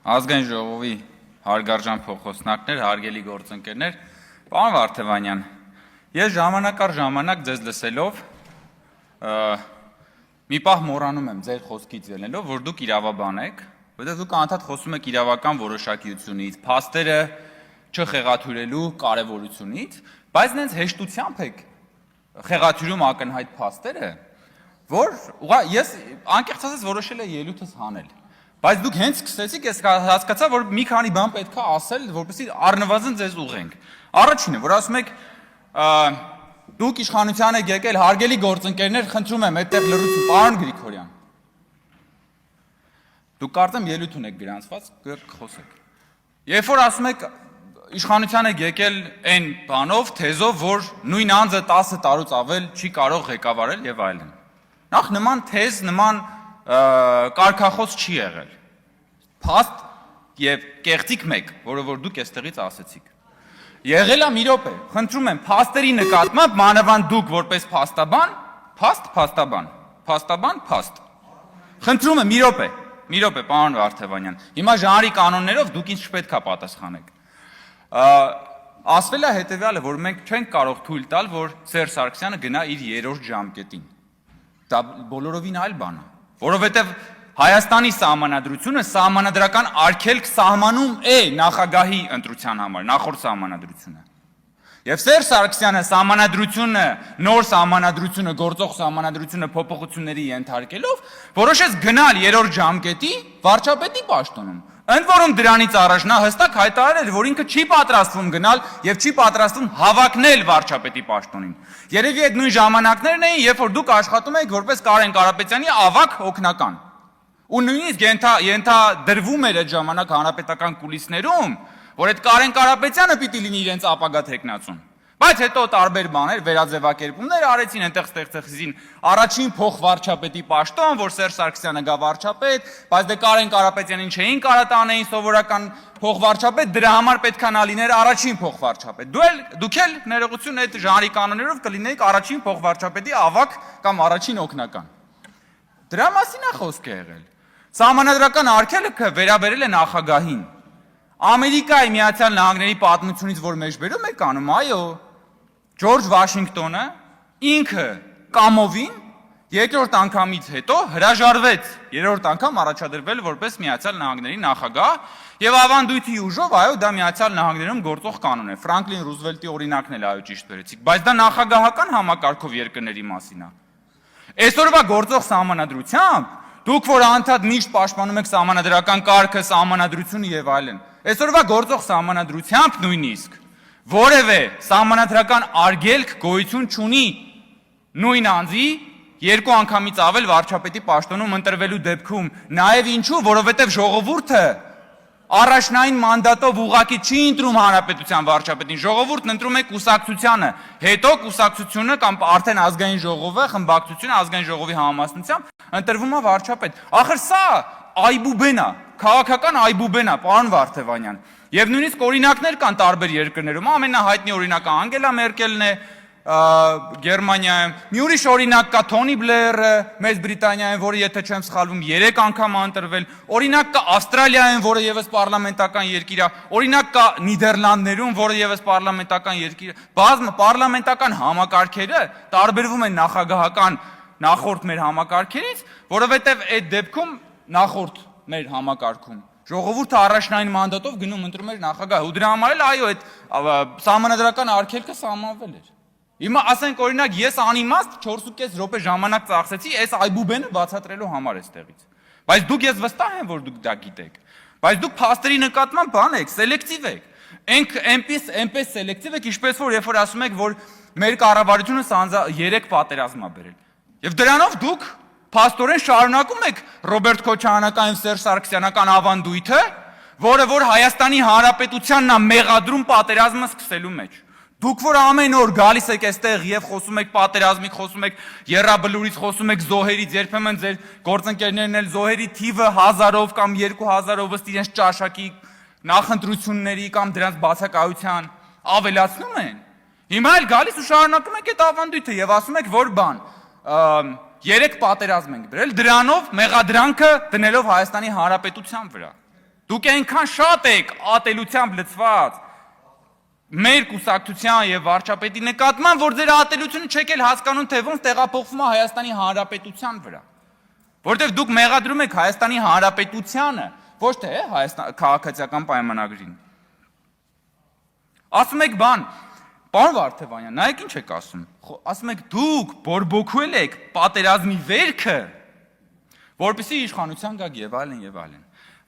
Ազգային ժողովի հարգարժան փոխոսնակներ, հարգելի գործընկերներ, պարոն Վարդևանյան, ես ժամանակ առ ժամանակ ձեզ լսելով մի պահ մոռանում եմ ձեր խոսքից ելնելով, որ դուք իրավաբան եք, որտեղ դուք անդադ խոսում եք իրավական որոշակիությունից, փաստերը չխեղաթյուրելու կարևորությունից, բայց նենց հեշտությամբ եք խեղաթյուրում ակնհայտ փաստերը, որ ես անկեղծ ասած որոշել եմ ելույթս հանել։ Բայց դուք հենց սկսեցիք, ես հասկացա, որ մի քանի բան պետք է ասել, որպեսզի առնվազն ձեզ ուղենք։ Առաջինը, որ ասում եք, դուք իշխանության եք եկել, հարգելի գործընկերներ, խնդրում եմ, այդտեղ լռություն, պարոն Գրիգորյան։ Դուք կարծեմ ելույթ ունեք գրանցված, խոսեք։ Երբ որ ասում եք, իշխանության եք եկել այն բանով, թեզով, որ նույն անձը 10 տարուց ավել չի կարող ղեկավարել եւ այլն։ Նախ նման թեզ, նման կարգախոս չի եղել։ Փաստ եւ կեղծիք մեկ, որը որ դուք այստեղից ասեցիք։ Եղել է մի րոպե, խնդրում եմ, փաստերի նկատմամբ մանավանդ դուք որպես փաստաբան, փաստաբան, փաստ։ Խնդրում եմ մի րոպե, պարոն Վարդևանյան։ Հիմա ժանրի կանոններով դուք ինձ չպետք է պատասխանեք։ Ասվել է հետեւյալը, որ մենք չենք կարող թույլ տալ, որ Սերժ Սարգսյանը գնա իր երրորդ ժամկետին։ Դա բոլորովին այլ բան է, որովհետև Հայաստանի սահմանադրությունը սահմանադրական արգելք սահմանում է նախագահի ընտրության համար, նախորդ սահմանադրությունը։ Եվ Սերժ Սարգսյանը սահմանադրությունը, նոր սահմանադրությունը, գործող սահմանադրությունը փոփոխությունների ենթարկելով, որոշեց գնալ երրորդ ժամկետի վարչապետի պաշտոնում։ Ընդ որում դրանից առաջ նա հստակ հայտարարել էր, որ ինքը չի պատրաստվում գնալ եւ չի պատրաստվում հավակնել վարչապետի պաշտոնին։ Երևի այդ նույն ժամանակներն էին, երբ որ դուք աշխատում եք որպես Կարեն Կարապետյանի ավակ օգնական։ Ու նույնիսկ ենթադրվում էր այդ ժամանակ հանրապետական կուլիսներում, որ այդ Կարեն Կարապետյանը պիտի լինի իրենց ապագա թեկնածուն։ Բայց հետո տարբեր բաներ, վերաձևակերպումներ արեցին, այնտեղ ստեղծեցին առաջին փոխվարչապետի պաշտոն, որ Սերժ Սարգսյանը գա վարչապետ, բայց դե Կարեն Կարապետյանին չէին կարա տանեին սովորական փոխվարչապետ, դրա համար պետք է նա լիներ առաջին փոխվարչապետ։ Դուք էլ ներողություն այդ ժանրի կանոններով կլինեիք առաջին փոխվարչապետի ավակ կամ առաջին օգնական։ Դրա մասին է խոսքը եղել։ Սահմանադրական արգելքը վերաբերել է նախագահին։ Ամերիկայի Միացյալ Նահանգների պատմությունից որ մեջբերում եք անում, այո, Ջորջ Վաշինգտոնը ինքը կամովին երկրորդ անգամից հետո հրաժարվեց երրորդ անգամ առաջադրվել որպես Միացյալ Նահանգների նախագահ եւ ավանդույթի ուժով, այո, դա Միացյալ Նահանգներում գործող կանոն է։ Ֆրանկլին Ռուզվելտի օրինակն էլ այո ճիշտ վերեցիք, բայց դա նախագահական համակարգով երկրների մասին է։ Այսօրվա գործող սահմանադրությամբ դուք որ անդադ միշտ պաշտպանում եք սահմանադրական կարգը, սահմանադրությունը եւ այլն։ Այսօրվա գործող սահմանադրությամբ նույնիսկ որևէ սահմանադրական արգելք գոյություն չունի նույն անձի երկու անգամից ավել վարչապետի պաշտոնում ընտրվելու դեպքում, նաեւ ինչու, որովհետեւ ժողովուրդը առաջնային մանդատով ուղղակի չի ընտրում հանրապետության վարչապետին, ժողովուրդն ընտրում է կուսակցությանը, հետո կուսակցությունը կամ արդեն ազգային ժողովը, խմբակցությունը ազգային ժողովի համամասնությամբ ընտրվում է վարչապետ։ Ախր սա այբուբեն է, քաղաքական այբուբեն է, պարոն Վարդևանյան։ Եվ նույնիսկ օրինակներ կան տարբեր երկրներում, ամենահայտնի օրինակը Անգելա Մերկելն է Գերմանիայում, մի ուրիշ օրինակ կա Թոնի Բլերը Մեծ Բրիտանիայում, որը եթե չեմ սխալվում 3 անգամ ընտրվել, օրինակ կա Ավստրալիայում, որը եւս պարլամենտական երկիր է, օրինակ կա Նիդերլանդներում, որը եւս պարլամենտական երկիր է։ Բազմը պարլամենտական համակարգերը տարբերվում են նախագահական նախորդ մեր համակարգերից, որովհետեւ այդ դեպքում նախորդ մեր համակարգում ժողովուրդը առաջնային մանդատով գնում ընտրում էր նախագահ, ու դրա համար էլ այո այդ սահմանադրական արգելքը սահմանվել էր։ Հիմա ասենք օրինակ ես անիմաստ 4.5 րոպե ժամանակ ծախսեցի այս այբուբենը բացատրելու համար էստեղից։ Բայց դուք ես վստահ եմ, որ դուք դա գիտեք։ Բայց դուք փաստերի նկատմամբ բան եք, սելեկտիվ եք։ Այնպես սելեկտիվ եք, ինչպես որ երբ որ ասում եք, որ մեր կառավարությունը 3 պատերազմ է բերել։ Եվ դրանով դուք փաստորեն շարունակում եք Ռոբերտ Քոչարյանական, Սերժ Սարգսյանական ավանդույթը, որը որ Հայաստանի Հանրապետությանն է մեղադրում պատերազմը սկսելու մեջ։ Դուք որ ամեն օր գալիս եք այստեղ եւ խոսում եք պատերազմից, խոսում եք եռաբլուրից, խոսում եք զոհերից, երբեմն ձեր գործընկերներն էլ զոհերի թիվը 1000-ով կամ 2000-ով ըստ իրենց ճաշակի նախընտրությունների կամ դրանց բացակայության ավելացնում են։ Հիմա էլ գալիս ու շարունակում եք այդ ավանդույթը եւ ասում եք, որ բան 3 պատերազմ ենք բերել, դրանով մեղադրանքը դնելով Հայաստանի Հանրապետության վրա։ Դուք այնքան շատ եք ատելությամբ լցված մեր կուսակցության եւ վարչապետի նկատմամբ, որ ձեր ատելությունը չեք էլ հասկանում, թե ոնց տեղափոխվում է Հայաստանի Հանրապետության վրա։ Որտեւ դուք մեղադրում եք Հայաստանի Հանրապետությանը, ոչ թե Հայաստան քաղաքացիական պայմանագրին։ Ասում եք բան, պարոն Վարդևանյան, նայեք ինչ եք ասում։ Ասում եք դուք բորբոքվել եք պատերազմի վերքը, որպեսզի իշխանության գաք եւ այլն եւ այլն։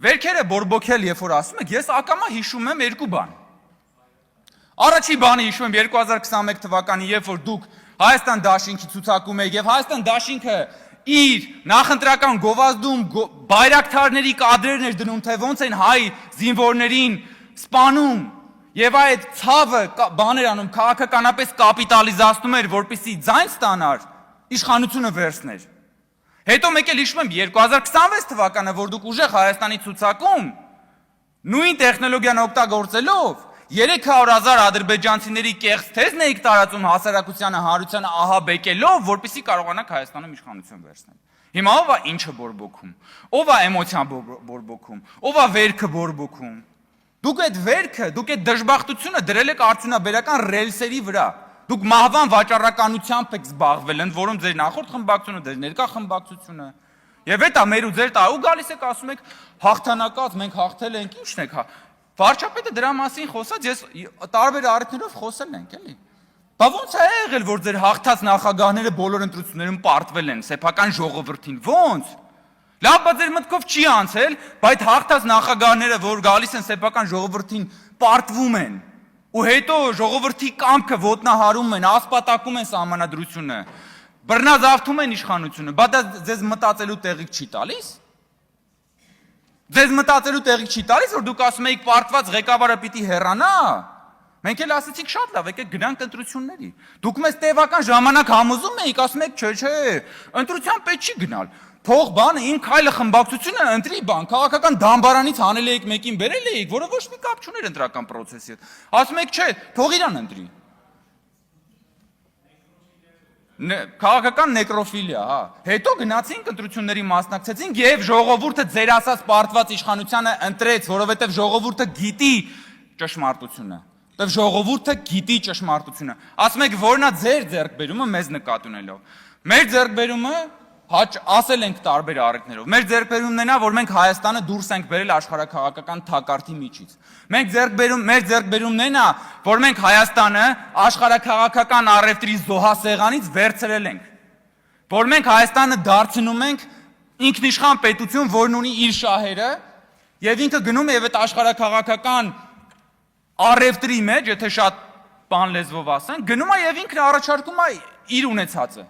Վերքերը բորբոքել, երբ որ ասում եք, ես ակամա հիշում եմ երկու բան։ Առաջի բանը հիշում եմ 2021 թվականի, երբ որ դուք Հայաստան դաշինքի ցուցակում եք եւ Հայաստան դաշինքը իր նախընտրական գովազդում բայրակթարների կադրերն էր դնում, թե ոնց են հայ զինվորներին սպանում եւ այդ ցավը բաներ անում, քաղաքականապես կապիտալիզացնում էր, որպեսզի ձայն ստանար, իշխանությունը վերցներ։ Հետո մեկ էլ հիշում եմ 2026 թվականը, որ դուք ուժեղ Հայաստանի ցուցակում նույն տեխնոլոգիան օգտագործելով 300,000 ադրբեջանցիների կեղծ թեզն էիք տարածում հասարակությանը, հանրությանը ահաբեկելով, որպեսզի կարողանաք Հայաստանում իշխանություն վերցնել։ Հիմա ով է ինչը բորբոքում, ով է էմոցիան բորբոքում, ով է վերքը բորբոքում։ Դուք այդ վերքը, դուք այդ դժբախտությունը դրել եք արդյունաբերական ռելսերի վրա։ Դուք մահվան վաճառականությամբ եք զբաղվել, ընդ որում ձեր նախորդ խմբակցությունը, ձեր ներկա խմբակցությունը։ Եվ այդ է մեր ու ձեր տա, ու գալիս եք ասում եք հաղթանակած, մենք հաղթել ենք, ի՞նչն եք հա։ Վարչապետը դրա մասին խոսած, ես տարբեր առիթներով խոսել ենք, էլի։ Բա ոնց է եղել, որ ձեր հաղթած նախագահները բոլոր ընտրություններում պարտվել են սեփական ժողովրդին, ոնց։ Լավ, բայց ձեր մտքով չի անցել, բայց հաղթած նախագահները, որ գալիս են սեփական ժողովրդին, պարտվում են։ Ու հետո ժողովրդի կամքը ոտնահարում են, ասպատակում են սահմանադրությունը, բռնազավթում են իշխանությունը, բա դա ձեզ մտածելու տեղիք չի տալիս։ Ձեզ մտածելու տեղիք չի տալիս, որ դուք ասում եք պարտված ղեկավարը պիտի հեռանա։ Մենք էլ ասեցինք շատ լավ, եկեք գնանք ընտրությունների։ Դուք մեզ տևական ժամանակ համոզում եք, ասում եք, չէ, ընտրության պետք չի գնալ։ Թող բանը իմ քայլը խմբակցությունը ընտրի բան, քաղաքական դամբարանից հանել եք մեկին բերել եք, որը ոչ մի կապ չուներ ընտրական process-ի հետ։ Ասում եք, չէ, թող իրան ընտրի։ Քաղաքական նեկրոֆիլիա, հա։ Հետո գնացինք ընտրությունների մասնակցեցինք եւ ժողովուրդը ձեր ասած պարտված իշխանությանը ընտրեց, որովհետեւ ժողովուրդը գիտի ճշմարտությունը։ Դեռ ժողովուրդը գիտի ճշմարտությունը։ Ասում եք, որն է ձեր ձեռքբերումը մեզ նկատի ունելով։ Մեր ձեռքբերումը ասել ենք տարբեր առիթներով։ Մեր ձեռքբերումն է նա, որ մենք Հայաստանը դուրս ենք բերել աշխարհաքաղաքական թակարդի միջից։ Մեր ձեռքբերումն է նա, որ մենք Հայաստանը աշխարհաքաղաքական առևտրի զոհասեղանից վերցրել ենք։ Որ մենք Հայաստանը դարձնում ենք ինքնիշխան պետություն, որն ունի իր շահերը, եւ ինքը գնում է եւ այդ աշխարհաքաղաքական առևտրի մեջ, եթե շատ բան լեզվով ասենք, գնում է եւ ինքն առաջարկում է իր ունեցածը։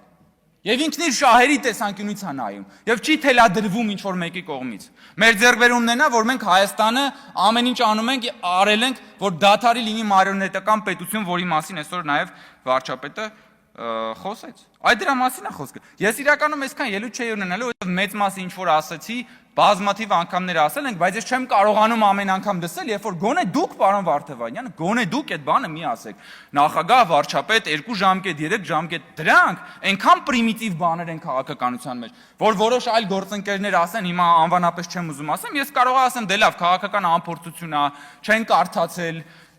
Եվ ինքն իր շահերի տեսանկյունից է նայում, եւ չի թելադրվում ինչ-որ մեկի կողմից։ Մեր ձեռքբերումն է նա, որ մենք Հայաստանը ամեն ինչ անում ենք, արել ենք, որ դադարի լինի մարիոնետական պետություն, որի մասին այսօր նաեւ վարչապետը խոսեց։ Այդ դրա մասին է խոսքը։ Ես իրականում այսքան ելույթ չէի ունենալու, որովհետեւ մեծ մասը ինչ որ ասացի, բազմաթիվ անգամներ ասել ենք, բայց ես չեմ կարողանում ամեն անգամ լսել, երբ որ գոնե դուք, պարոն Վարդևանյան, գոնե դուք այդ բանը մի ասեք։ Նախագահ, վարչապետ, 2 ժամկետ, 3 ժամկետ, դրանք այնքան պրիմիտիվ բաներ են քաղաքականության մեջ, որ որոշ այլ գործընկերներ ասեն, հիմա անվանապես չեմ ուզում ասեմ, ես կարող եմ ասեմ, դե լավ, քաղաքական անփորձություն է,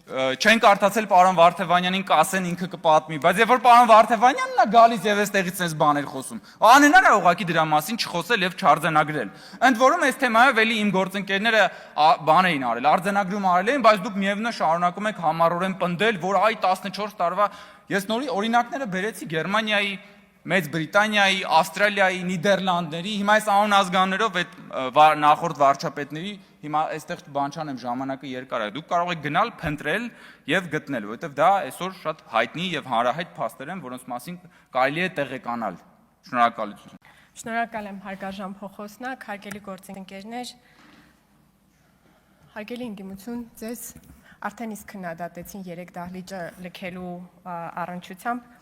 չեն կարդացել պարոն Վարդևանյանին կասեն ինքը կպատմի, բայց երբ որ պարոն Վարդևանյանն է գալիս եւ այստեղից այս բաներ խոսում, անհնար է ուղղակի դրա մասին չխոսել եւ չարձանագրել։ Ընդ որում այս թեմայով էլի իմ գործընկերները բան էին արել, արձանագրում արել էին, բայց դուք միևնույն է շարունակում եք համառորեն պնդել, որ այ 14 տարվա ես նորի օրինակները բերեցի Գերմանիայի, Մեծ Բրիտանիայի, Ավստրալիայի, Նիդերլանդների, հիմա այս անուն ազգաններով այդ նախորդ վարչապետների, հիմա այստեղ բան չանեմ, ժամանակը երկար է։ Դուք կարող եք գնալ, փնտրել եւ գտնել, որովհետեւ դա այսօր շատ հայտնի եւ հանրահայտ փաստեր են, որոնց մասին կարելի է տեղեկանալ։ Շնորհակալություն։ Շնորհակալ եմ հարգարժան փոխոսնակ, հարգելի գործընկերներ, հարգելի ընդդիմություն, ձեզ արդեն իսկ քննադատեցին 3 դահլիճը լքելու առնչությամբ,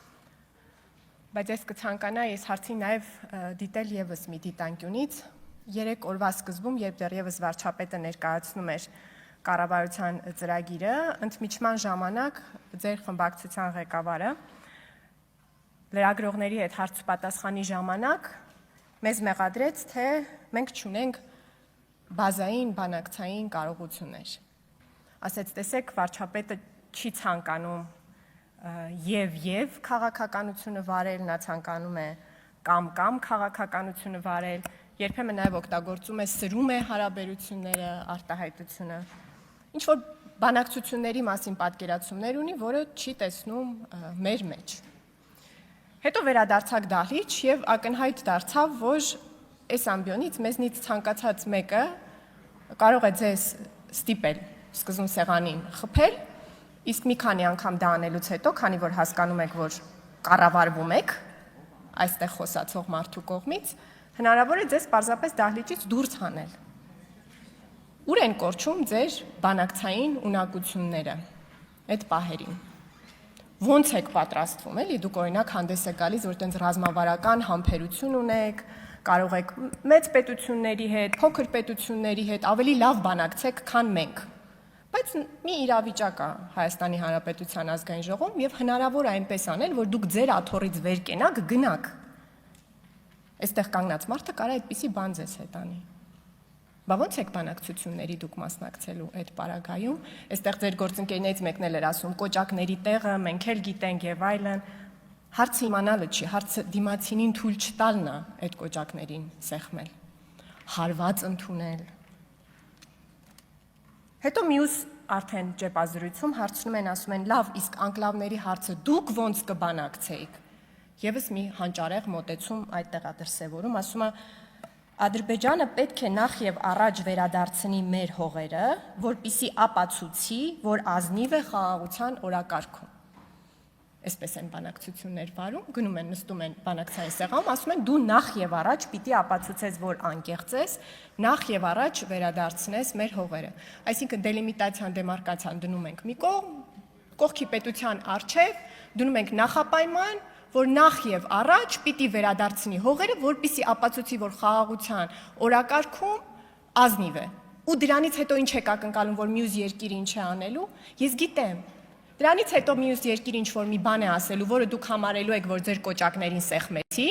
բայց ես կցանկանայի այս հարցին նաև դիտել եւս մի դիտանկյունից 3 օրվա սկզբում, երբ դեռևս վարչապետը ներկայացնում էր կառավարության ծրագիրը, ընդմիջման ժամանակ ձեր խմբակցության ղեկավարը լրագրողների հետ հարց ու պատասխանի ժամանակ մեզ մեղադրեց, թե մենք չունենք բազային բանակցային կարողություններ։ Ասեց, տեսեք, վարչապետը չի ցանկանում եւ քաղաքականությունը վարել, նա ցանկանում է կամ քաղաքականությունը վարել, երբեմն նաև օգտագործում է, սրում է հարաբերությունները, արտահայտությունը, ինչ որ բանակցությունների մասին պատկերացումներ ունի, որը չի տեսնում մեր մեջ։ Հետո վերադարձակ դահլիճ եւ ակնհայտ դարձավ, որ այս ամբիոնից մեզնից ցանկացած մեկը կարող է ձեզ ստիպել սկզբում սեղանին խփել, իսկ մի քանի անգամ դա անելուց հետո, քանի որ հասկանում եք, որ կառավարվում եք այստեղ խոսացող մարդու կողմից, հնարավոր է ձեզ պարզապես դահլիճից դուրս հանել։ Ուր են կորչում ձեր բանակցային ունակությունները այդ պահերին։ Ոնց եք պատրաստվում, էլի, դուք օրինակ հանդես եք գալիս, որ տենց ռազմավարական համբերություն ունեք, կարող եք մեծ պետությունների հետ, փոքր պետությունների հետ ավելի լավ բանակցեք, քան մենք։ Բայց մի իրավիճակ է Հայաստանի Հանրապետության ազգային ժողովում եւ հնարավոր է այնպես անել, որ դուք ձեր աթոռից վեր կենաք, գնաք։ Այստեղ կանգնած մարդը կարա այդպիսի բան ձեզ հետ անի։ Բա ո՞նց եք բանակցությունների դուք մասնակցելու այդ պարագայում։ Այստեղ ձեր գործընկերներից մեկն էլ էր ասում, կոճակների տեղը մենք էլ գիտենք եւ այլն։ Հարցը իմանալը չի, հարցը դիմացինին թույլ չտալն է այդ կոճակներին սեղմել։ Հարված ընդունել։ Հետո մյուս արդեն ճեպազրույցում հարցնում են, ասում են, լավ, իսկ անկլավների հարցը դուք ոնց կբանակցեիք։ Եվս մի հանճարեղ մոտեցում այդտեղ է դրսևորում, ասում է, Ադրբեջանը պետք է նախ եւ առաջ վերադարձնի մեր հողերը, որպիսի ապացուցի, որ ազնիվ է խաղաղության օրակարգում։ Այսպես են բանակցություններ վարում, գնում են, նստում են բանակցային սեղանում, ասում են դու նախ եւ առաջ պիտի ապացուցես, որ անկեղծ ես, նախ եւ առաջ վերադարձնես մեր հողերը։ Այսինքն դելիմիտացիան, դեմարկացիան դնում ենք մի կողմ, կողքի պետության առջև դնում ենք նախապայման, որ նախ եւ առաջ պիտի վերադարձնի հողերը, որպիսի ապացուցի, որ խաղաղության օրակարգում ազնիվ է։ Ու դրանից հետո ինչ եք ակնկալում, որ մյուս երկիրը ինչ է անելու։ Ես գիտեմ։ Դրանից հետո մյուս երկիրը ինչ որ մի բան է ասելու, որը դուք համարելու եք, որ ձեր կոճակներին սեղմեցի,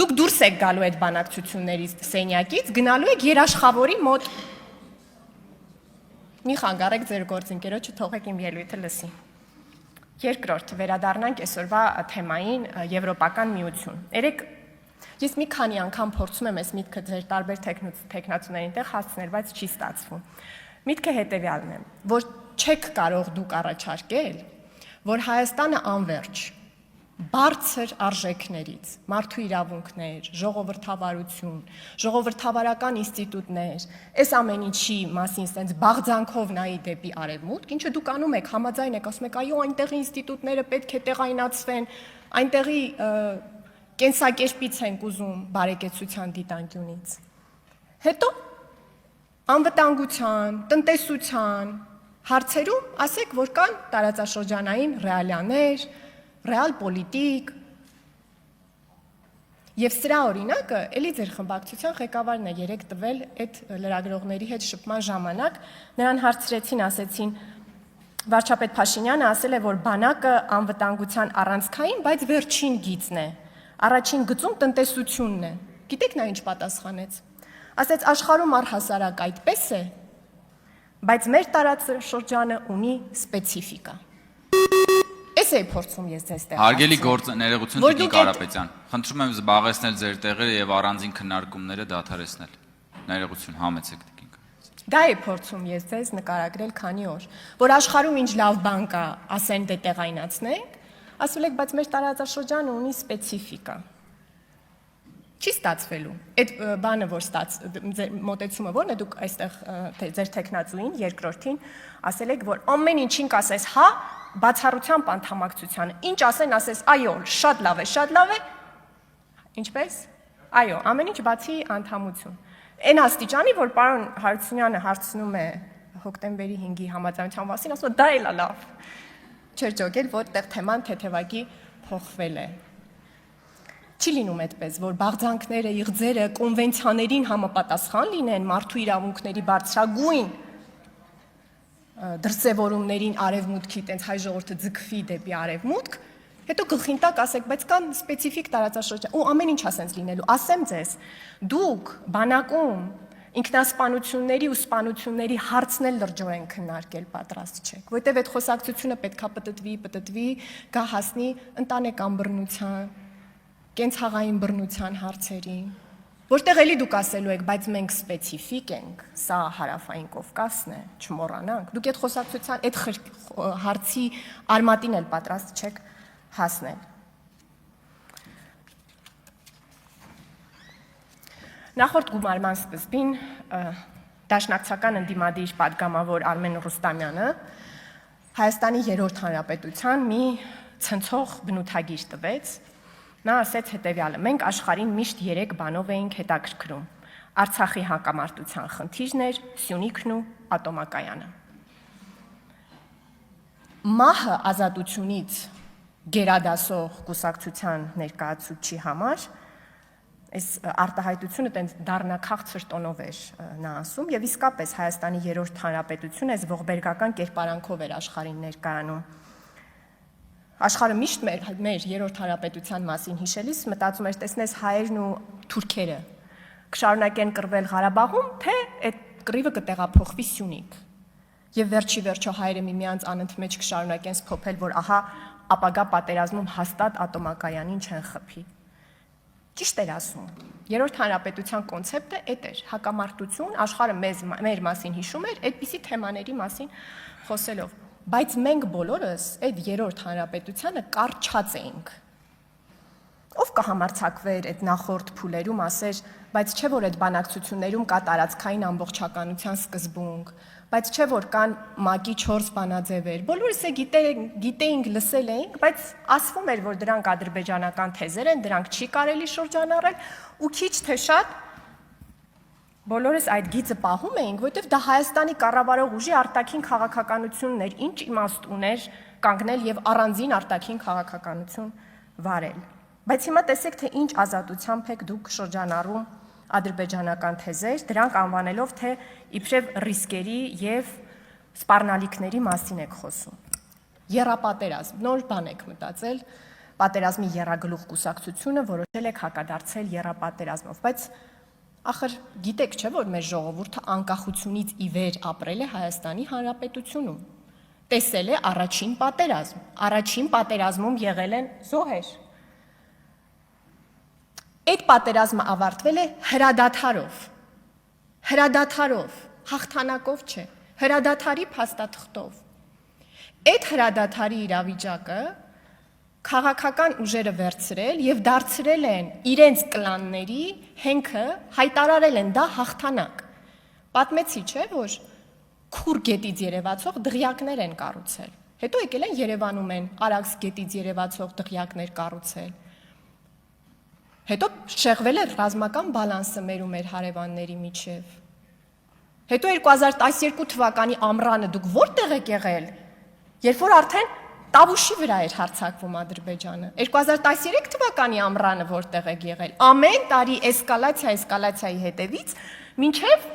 դուք դուրս եք գալու այդ բանակցություններից սենյակից, գնալու եք երաշխավորի մոտ։ Մի խանգարեք ձեր գործընկերոջը, թողեք իմ ելույթը լսի։ Երկրորդ, վերադառնանք այսօրվա թեմային Եվրոպական միություն։ Երեք ես մի քանի անգամ փորձում եմ այս միտքը ձեր տարբեր տեխնացուներին տեղ հասցնել, բայց չի ստացվում։ Միտքը հետևյալն է, որ չեք կարող դուք առաջարկել, որ Հայաստանը անվերջ բարձր արժեքներից, մարդու իրավունքներ, ժողովրդավարություն, ժողովրդավարական ինստիտուտներ, այս ամեն ինչի մասին sense բաղձանքով նայի դեպի արևմուտք, ինչը դուք անում եք, համաձայն եք, ասում եք, այո, այնտեղի ինստիտուտները պետք է տեղայնացվեն, այնտեղի կենսակերպից ենք ուզում բարեկեցության դիտանկյունից։ Հետո անվտանգության, տնտեսության հարցերում ասեք, որ կան տարածաշրջանային ռեալիաներ, ռեալ պոլիտիկ, եւ սրա օրինակը էլի ձեր խմբակցության ղեկավարն է երեք տվել այդ լրագրողների հետ շփման ժամանակ, նրան հարցրեցին, ասեցին, վարչապետ Փաշինյանը ասել է, որ բանակը անվտանգության առանցքային, բայց վերջին գիծն է, առաջին գծում տնտեսությունն է, գիտեք նա ինչ պատասխանեց, ասեց աշխարհում առհասարակ այդպես է, բայց մեր տարածաշրջանը ունի սպეციფիկա։ Էս է փորձում ես ձեզ տեղ։ Հարգելի գործներեղություն Տիկին Կարապետյան, խնդրում եմ զբաղեցնել ձեր տեղերը եւ առանձին քննարկումները դադարեցնել։ Ներողություն, համեցեք Տիկին Կարապետյան։ Դա է փորձում ես ձեզ նկարագրել քանի օր, որ աշխարհում ինչ լավ բան կա, ասեն դե տեղայնացնենք, ասում եք, բայց մեր տարածաշրջանը ունի սպეციფիկա։ Չի ստացվելու։ Այդ բանը, որ մոտեցումը որն է, դուք այստեղ ձեր տեխնացուին, երկրորդին ասել եք, որ ամեն ինչին կասես հա, բացառությամբ անդամակցությանը։ Ինչ ասեն, ասես այո, շատ լավ է։ Ինչպես։ Այո, ամեն ինչ բացի անդամություն։ Այն աստիճանի, որ պարոն Հարությունյանը հարցնում է հոկտեմբերի 5-ի համաձայնության մասին, ասում է դա էլ է լավ։ Չէր ջոգել, որտեղ թեման թեթևակի փոխվել է։ Չի լինում այդպես, որ բաղձանքները, իղձերը կոնվենցիաներին համապատասխան լինեն, մարդու իրավունքների բարձրագույն դրսևորումներին արևմուտքի տենց հայ ժողովուրդը ձգվի դեպի արևմուտք, հետո գլխին տակ ասեք, բայց կան սպეციფիկ տարածաշրջան, ու ամեն ինչ ասենց լինելու։ Ասեմ ձեզ, դուք բանակում Ինքնասպանությունների ու սպանությունների հարցն էլ լրջորեն քննարկել պատրաստ չեք, որտեղ այդ խոսակցությունը պետքա պտտվի, գա հասնի ընտանեկան բռնության, կենցաղային բռնության հարցերին, որտեղ էլի դուք ասելու եք, բայց մենք սպეციფիկ ենք, սա հարավային Կովկասն է, չմոռանանք, դուք այդ խոսակցության, այդ հարցի արմատին էլ պատրաստ չեք հասնել։ Նախորդ գումարման սկզբին դաշնակցական ընդդիմադիր պատգամավոր Արմեն Ռուստամյանը Հայաստանի երրորդ հանրապետության մի ցնցող բնութագիր տվեց։ Նա ասեց հետևյալը. մենք աշխարհին միշտ 3 բանով էինք հետաքրքրում. Արցախի հակամարտության խնդիրն էր, Սյունիքն ու ատոմակայանը։ Մահը ազատությունից գերադասող կուսակցության ներկայացուցչի համար այս արտահայտությունը տենց դառնաքաղցր տոնով էր նա ասում եւ իսկապես Հայաստանի երրորդ հանրապետությունը այս ողբերգական կերպարանքով էր աշխարհին ներկայանում։ Աշխարհը միշտ մեր երրորդ հանրապետության մասին հիշելիս մտածում էր, տեսնես հայերն ու թուրքերը կշարունակեն կռվել Ղարաբաղում, թե այդ կռիվը կտեղափոխվի Սյունիք։ Եվ վերջի վերջո հայերը միմյանց անընդմեջ կշարունակեն սփոփել, որ ահա ապագա պատերազմում հաստատ ատոմակայանին չեն խփի։ Ճիշտ էր ասում։ Երրորդ հանրապետության կոնցեպտը այդ էր, հակամարտություն, աշխարհը մեր մասին հիշում էր այդպիսի թեմաների մասին խոսելով։ Բայց մենք բոլորս այդ երրորդ հանրապետությանը կարճած էինք։ Ով կհամարձակվեր այդ նախորդ փուլերում ասեր, բայց չէ որ այդ բանակցություններում կա տարածքային ամբողջականության սկզբունք, բայց չէ որ կան ՄԱԿ-ի 4 բանաձևեր։ Բոլորս է գիտեինք, լսել էինք, բայց ասվում էր, որ դրանք ադրբեջանական թեզեր են, դրանք չի կարելի շրջանառել ու քիչ թե շատ բոլորս այդ գիծը պահում էինք, որովհետև դա Հայաստանի կառավարող ուժի արտաքին քաղաքականությունն էր, ինչ իմաստ ուներ կանգնել եւ առանձին արտաքին քաղաքականություն վարել։ Բայց հիմա տեսեք, թե ինչ ազատությամբ եք դուք շրջանառում ադրբեջանական թեզեր, դրանք անվանելով, թե իբրև ռիսկերի եւ սպառնալիքների մասին եք խոսում։ Եռապատերազմ, նոր բան եք մտածել, պատերազմի եռագլուխ կուսակցությունը որոշել եք հակադարձել եռապատերազմով, բայց ախր գիտեք չէ, որ մեր ժողովուրդը անկախությունից ի վեր ապրել է Հայաստանի Հանրապետությունում։ Տեսել է առաջին պատերազմում եղել են զոհեր։ Այդ պատերազմը ավարտվել է հրադադարով, հաղթանակով չէ, հրադադարի փաստաթղթով։ Այդ հրադադարի իրավիճակը քաղաքական ուժերը վերցրել եւ դարձրել են իրենց կլանների հենքը, հայտարարել են դա հաղթանակ։ Պատմեցի, չէ, որ Քուր գետից երևացող դղյակներ են կառուցել։ Հետո եկել են Երևանում են Արաքս գետից երևացող դղյակներ կառուցել։ Հետո շեղվել է ռազմական բալանսը մեր ու մեր հարևանների միջև։ Հետո 2012 թվականի ամռանը դուք որտեղ եք եղել, երբ որ արդեն Տավուշի վրա էր հարձակվում Ադրբեջանը։ 2013 թվականի ամռանը որտեղ եք եղել։ Ամեն տարի էսկալացիայի հետևից մինչև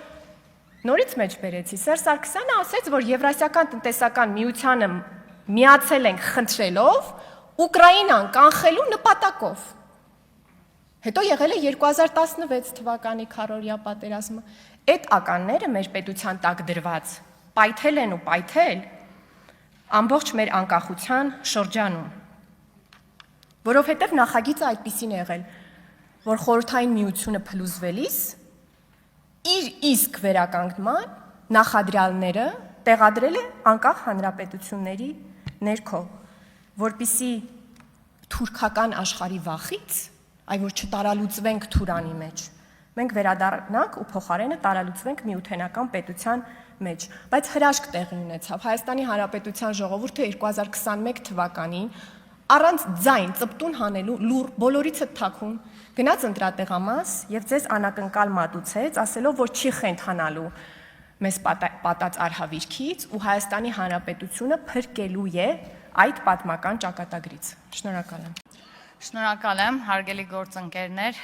նորից մեջ բերեցի։ Սերժ Սարգսյանը ասեց, որ Եվրասիական տնտեսական միությանը միացել ենք խնդրելով Ուկրաինան կանխելու նպատակով։ Հետո եղել է 2016 թվականի քառորյա պատերազմը։ Այդ ականները մեր պետության տակ դրված պայթել են ու պայթել ամբողջ մեր անկախության շրջանում, որովհետև նախագիծը այդպիսին է եղել, որ խորհրդային միությունը փլուզվելիս իր իսկ վերականգնման նախադրյալները տեղադրել է անկախ հանրապետությունների ներքո, որպիսի թուրքական աշխարհի վախից, այ որ չտարալուծվենք Թուրանի մեջ, մենք վերադառնանք ու փոխարենը տարալուծվենք միութենական պետության մեջ, բայց հրաշք տեղի ունեցավ։ Հայաստանի Հանրապետության ժողովուրդը 2021 թվականին առանց ձայն ծպտուն հանելու լուր բոլորիցը թաքուն գնաց ընտրատեղամաս եւ ձեզ անակնկալ մատուցեց, ասելով, որ չի խենթանալու մեզ պատած արհավիրքից ու Հայաստանի Հանրապետությունը փրկելու է այդ պատմական ճակատագրից։ Շնորհակալ եմ։ Շնորհակալ եմ, հարգելի գործընկերներ,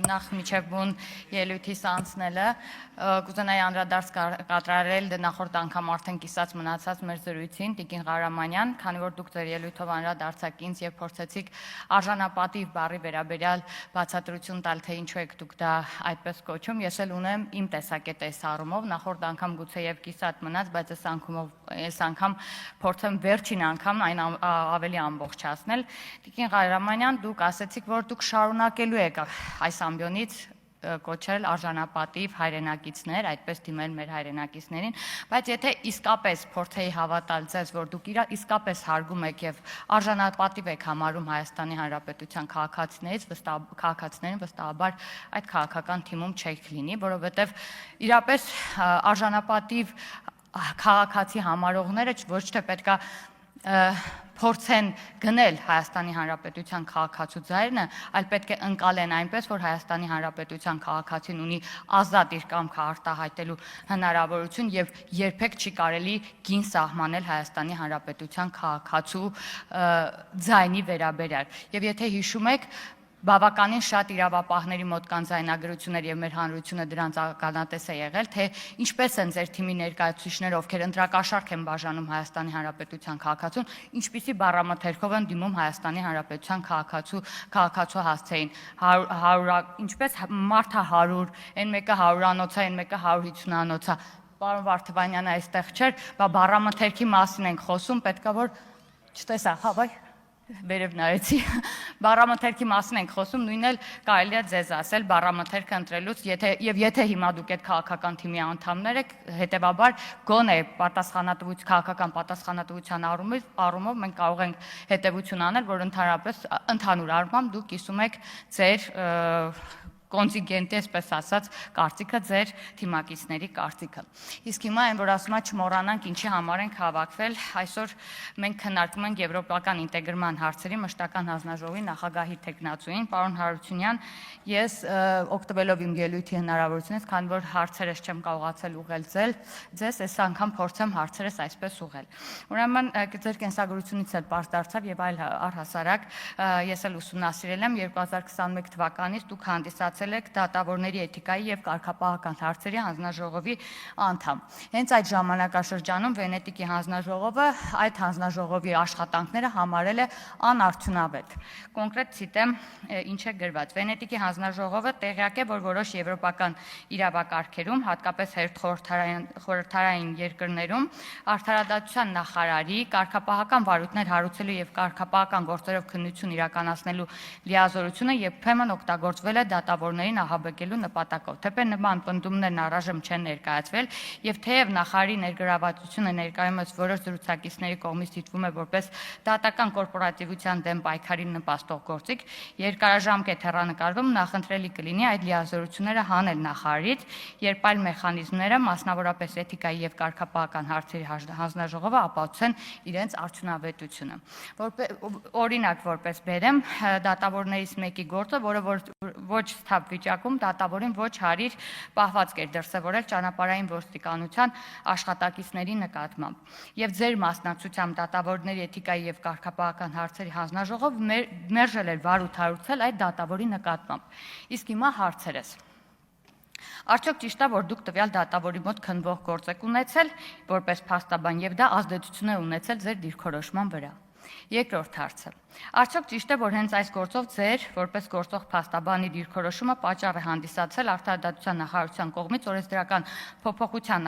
նախ միջև բուն ելույթիս անցնելը, կուզենայի անդրադարձ կատարել նախորդ անգամ արդեն կիսած մնացած մեր զրույցին, Տիկին Ղարամանյան, քանի որ դուք ձեր ելույթով անդրադարձաք ինձ եւ փորձեցիք արժանապատիվ բառի վերաբերյալ բացատրություն տալ, թե ինչու եք դուք դա այդպես կոչում, ես էլ ունեմ իմ տեսակետը այս առումով, նախորդ անգամ գուցեև կիսատ մնաց, բայց այս անգամ փորձեմ վերջին անգամ այն ավելի ամբողջացնել։ Տիկին Ղարամանյան, դուք ասացիք, որ դուք շարունակելու եք այս ամբիոնից կոչել արժանապատիվ հայրենակիցներ, այդպես դիմել մեր հայրենակիցներին, բայց եթե իսկապես փորձեի հավատալ ձեզ, որ դուք իսկապես հարգում եք եւ արժանապատիվ եք համարում Հայաստանի Հանրապետության քաղաքացիներին, վստահաբար այդ քաղաքական թիմում չեք լինի, որովհետեւ իրապես արժանապատիվ քաղաքացի համարողները ոչ թե պետքա փորձեն գնել Հայաստանի Հանրապետության քաղաքացու ձայնը, այլ պետք է ընկալեն այնպես, որ Հայաստանի Հանրապետության քաղաքացին ունի ազատ իր կամքը արտահայտելու հնարավորություն եւ երբեք չի կարելի գին սահմանել Հայաստանի Հանրապետության քաղաքացու ձայնի վերաբերյալ։ Եվ եթե հիշում եք, բավականին շատ իրավապահների մոտ կան ձայնագրություններ եւ մեր հանրությունը դրանց ականատես է եղել, թե ինչպես են ձեր թիմի ներկայացուցիչները, ովքեր ընտրակաշառք են բաժանում Հայաստանի Հանրապետության քաղաքացուն, ինչպիսի բառամթերքով են դիմում Հայաստանի Հանրապետության քաղաքացու հասցեին, ինչպես մարդը 100, այն մեկը 100-անոց է, այն մեկը 150-անոց է։ Պարոն Վարդվանյանը այստեղ չէր, բառամթերքի մասին ենք խոսում, պետքա որ չտեսա, հա, բայ վերև նայեցի, բառամթերքի մասին ենք խոսում, նույնն էլ կարելի է ձեզ ասել բառամթերքը ընտրելուց, եթե հիմա դուք այդ քաղաքական թիմի անդամներ եք, հետևաբար գոնե քաղաքական պատասխանատվության առումով մենք կարող ենք հետևություն անել, որ ընդհանուր առմամբ դուք կիսում եք ձեր կոնտինգենտի, այսպես ասած, կարծիքը, ձեր թիմակիցների կարծիքը։ Իսկ հիմա այն, որ ասում եմ չմոռանանք ինչի համար ենք հավաքվել, այսօր մենք քննարկում ենք եվրոպական ինտեգրման հարցերի մշտական հանձնաժողովի նախագահի թեկնածուին, պարոն Հարությունյան, ես օգտվելով իմ ելույթի հնարավորությունից, քանի որ հարցերս չեմ կարողացել ուղղել ձեզ, այս անգամ փորձեմ հարցերս այսպես ուղղել։ Ուրեմն ձեր կենսագրությունից էլ պարզ դարձավ եւ այլ առհասարակ ես էլ ուսումնասիրել եմ 2021 թվականից դուք հանդիսացել եք դատավորների էթիկայի եւ կարգապահական հարցերի հանձնաժողովի անդամ։ Հենց այդ ժամանակաշրջանում Վենետիկի հանձնաժողովը այդ հանձնաժողովի աշխատանքները համարել է անարդյունավետ։ Կոնկրետ ցիտեմ ինչ է գրված։ Վենետիկի հանձնաժողովը տեղյակ է, որ որոշ եվրոպական իրավակարգերում, հատկապես խորհրդային երկրներում, արդարադատության նախարարի կարգապահական վարույթներ հարուցելու եւ կարգապահական գործերով քննություն իրականացնելու լիազորությունը երբեմն օգտագործվել է դատավորներին ահաբեկելու նպատակով։ Թեպետ նման պնդումներն առայժմ չեն ներկայացվել եւ թեև նախարարի ներգրավվածությունը ներկայումս որոշ զրուցակիցների կողմից դիտվում է որպես դատական կորպորատիվության դեմ պայքարի նպաստող գործիք, երկարաժամկետ հեռանկարվում նախընտրելի կլինի այդ լիազորությունները հանել նախարարից, երբ այլ մեխանիզմները, մասնավորապես էթիկայի եւ կարգապահական հարցերի հանձնաժողովը ապացուցեն իրենց արդյունավետությունը։ Օրինակ որպես բերեմ, դատավորներից մեկի գործը, որը ոչ սթափ վիճակում դատավորին ոչ հարիր պահվածք էր դրսևորել ճանապարհային ոստիկանության աշխատակիցների նկատմամբ։ Եվ ձեր մասնակցությամբ դատավորների էթիկայի եւ կարգապահական հարցերի հանձնաժողով մերժել էր վարույթ հարուցել այդ դատավորի նկատմամբ։ Իսկ հիմա հարցերս։ Արդյոք ճիշտ է, որ դուք տվյալ դատավորի մոտ քննվող գործ եք ունեցել որպես փաստաբան եւ դա ազդեցություն է ունեցել ձեր դիրքորոշման վրա։ Երկրորդ հարցը. Արդյոք ճիշտ է, որ հենց այս գործով ձեր որպես գործող փաստաբանի դիրքորոշումը պատճառ է հանդիսացել արդարադատության նախարարության կողմից օրենսդրական փոփոխության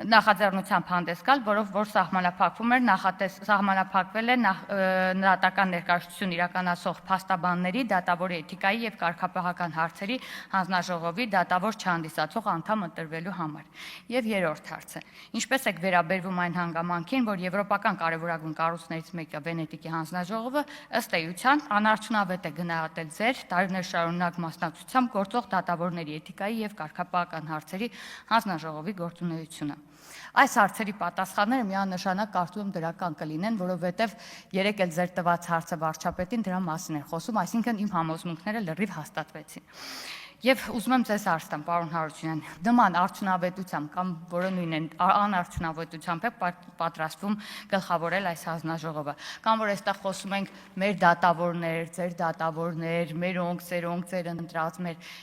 նախաձեռնությամբ հանդես գալ, որով որ սահմանափակվել է նահատական ներկայացություն իրականացող փաստաբանների, դատավորի էթիկայի եւ կարգապահական հարցերի հանձնաժողովի դատավոր չհանդիսացող անդամ ընտրվելու համար։ Եվ երրորդ հարցը. ինչպես եք վերաբերվում այն հանգամանքին, որ եվրոպական կարևորագույն կառույցներից մեկը Վենետիկի հանձնաժողովը ըստ էության անարդյունավետ է գնահատել ձեր տարիներ շարունակ մասնակցությամբ գործող դատավորների էթիկայի եւ կարգապահական հարցերի հանձնաժողովի գործունեությունը։ Այս հարցերի պատասխանները միանշանակ կարծում եմ դրական կլինեն, որովհետև երեք էլ ձեր տված հարցը վարչապետին դրա մասին է խոսում, այսինքն իմ համոզմունքները լրիվ հաստատվեցին։ Եվ ուզում եմ ձեզ հարցնեմ, պարոն Հարությունյան, նման արդյունավետությամբ կամ որը նույն են անարդյունավետությամբ է պատրաստվում գլխավորել այս հանձնաժողովը, կամ որ այստեղ խոսում ենք մեր դատավորներ, ձեր դատավորներ, մերոնք, ծերոնք, ձեր ընտրած մեր,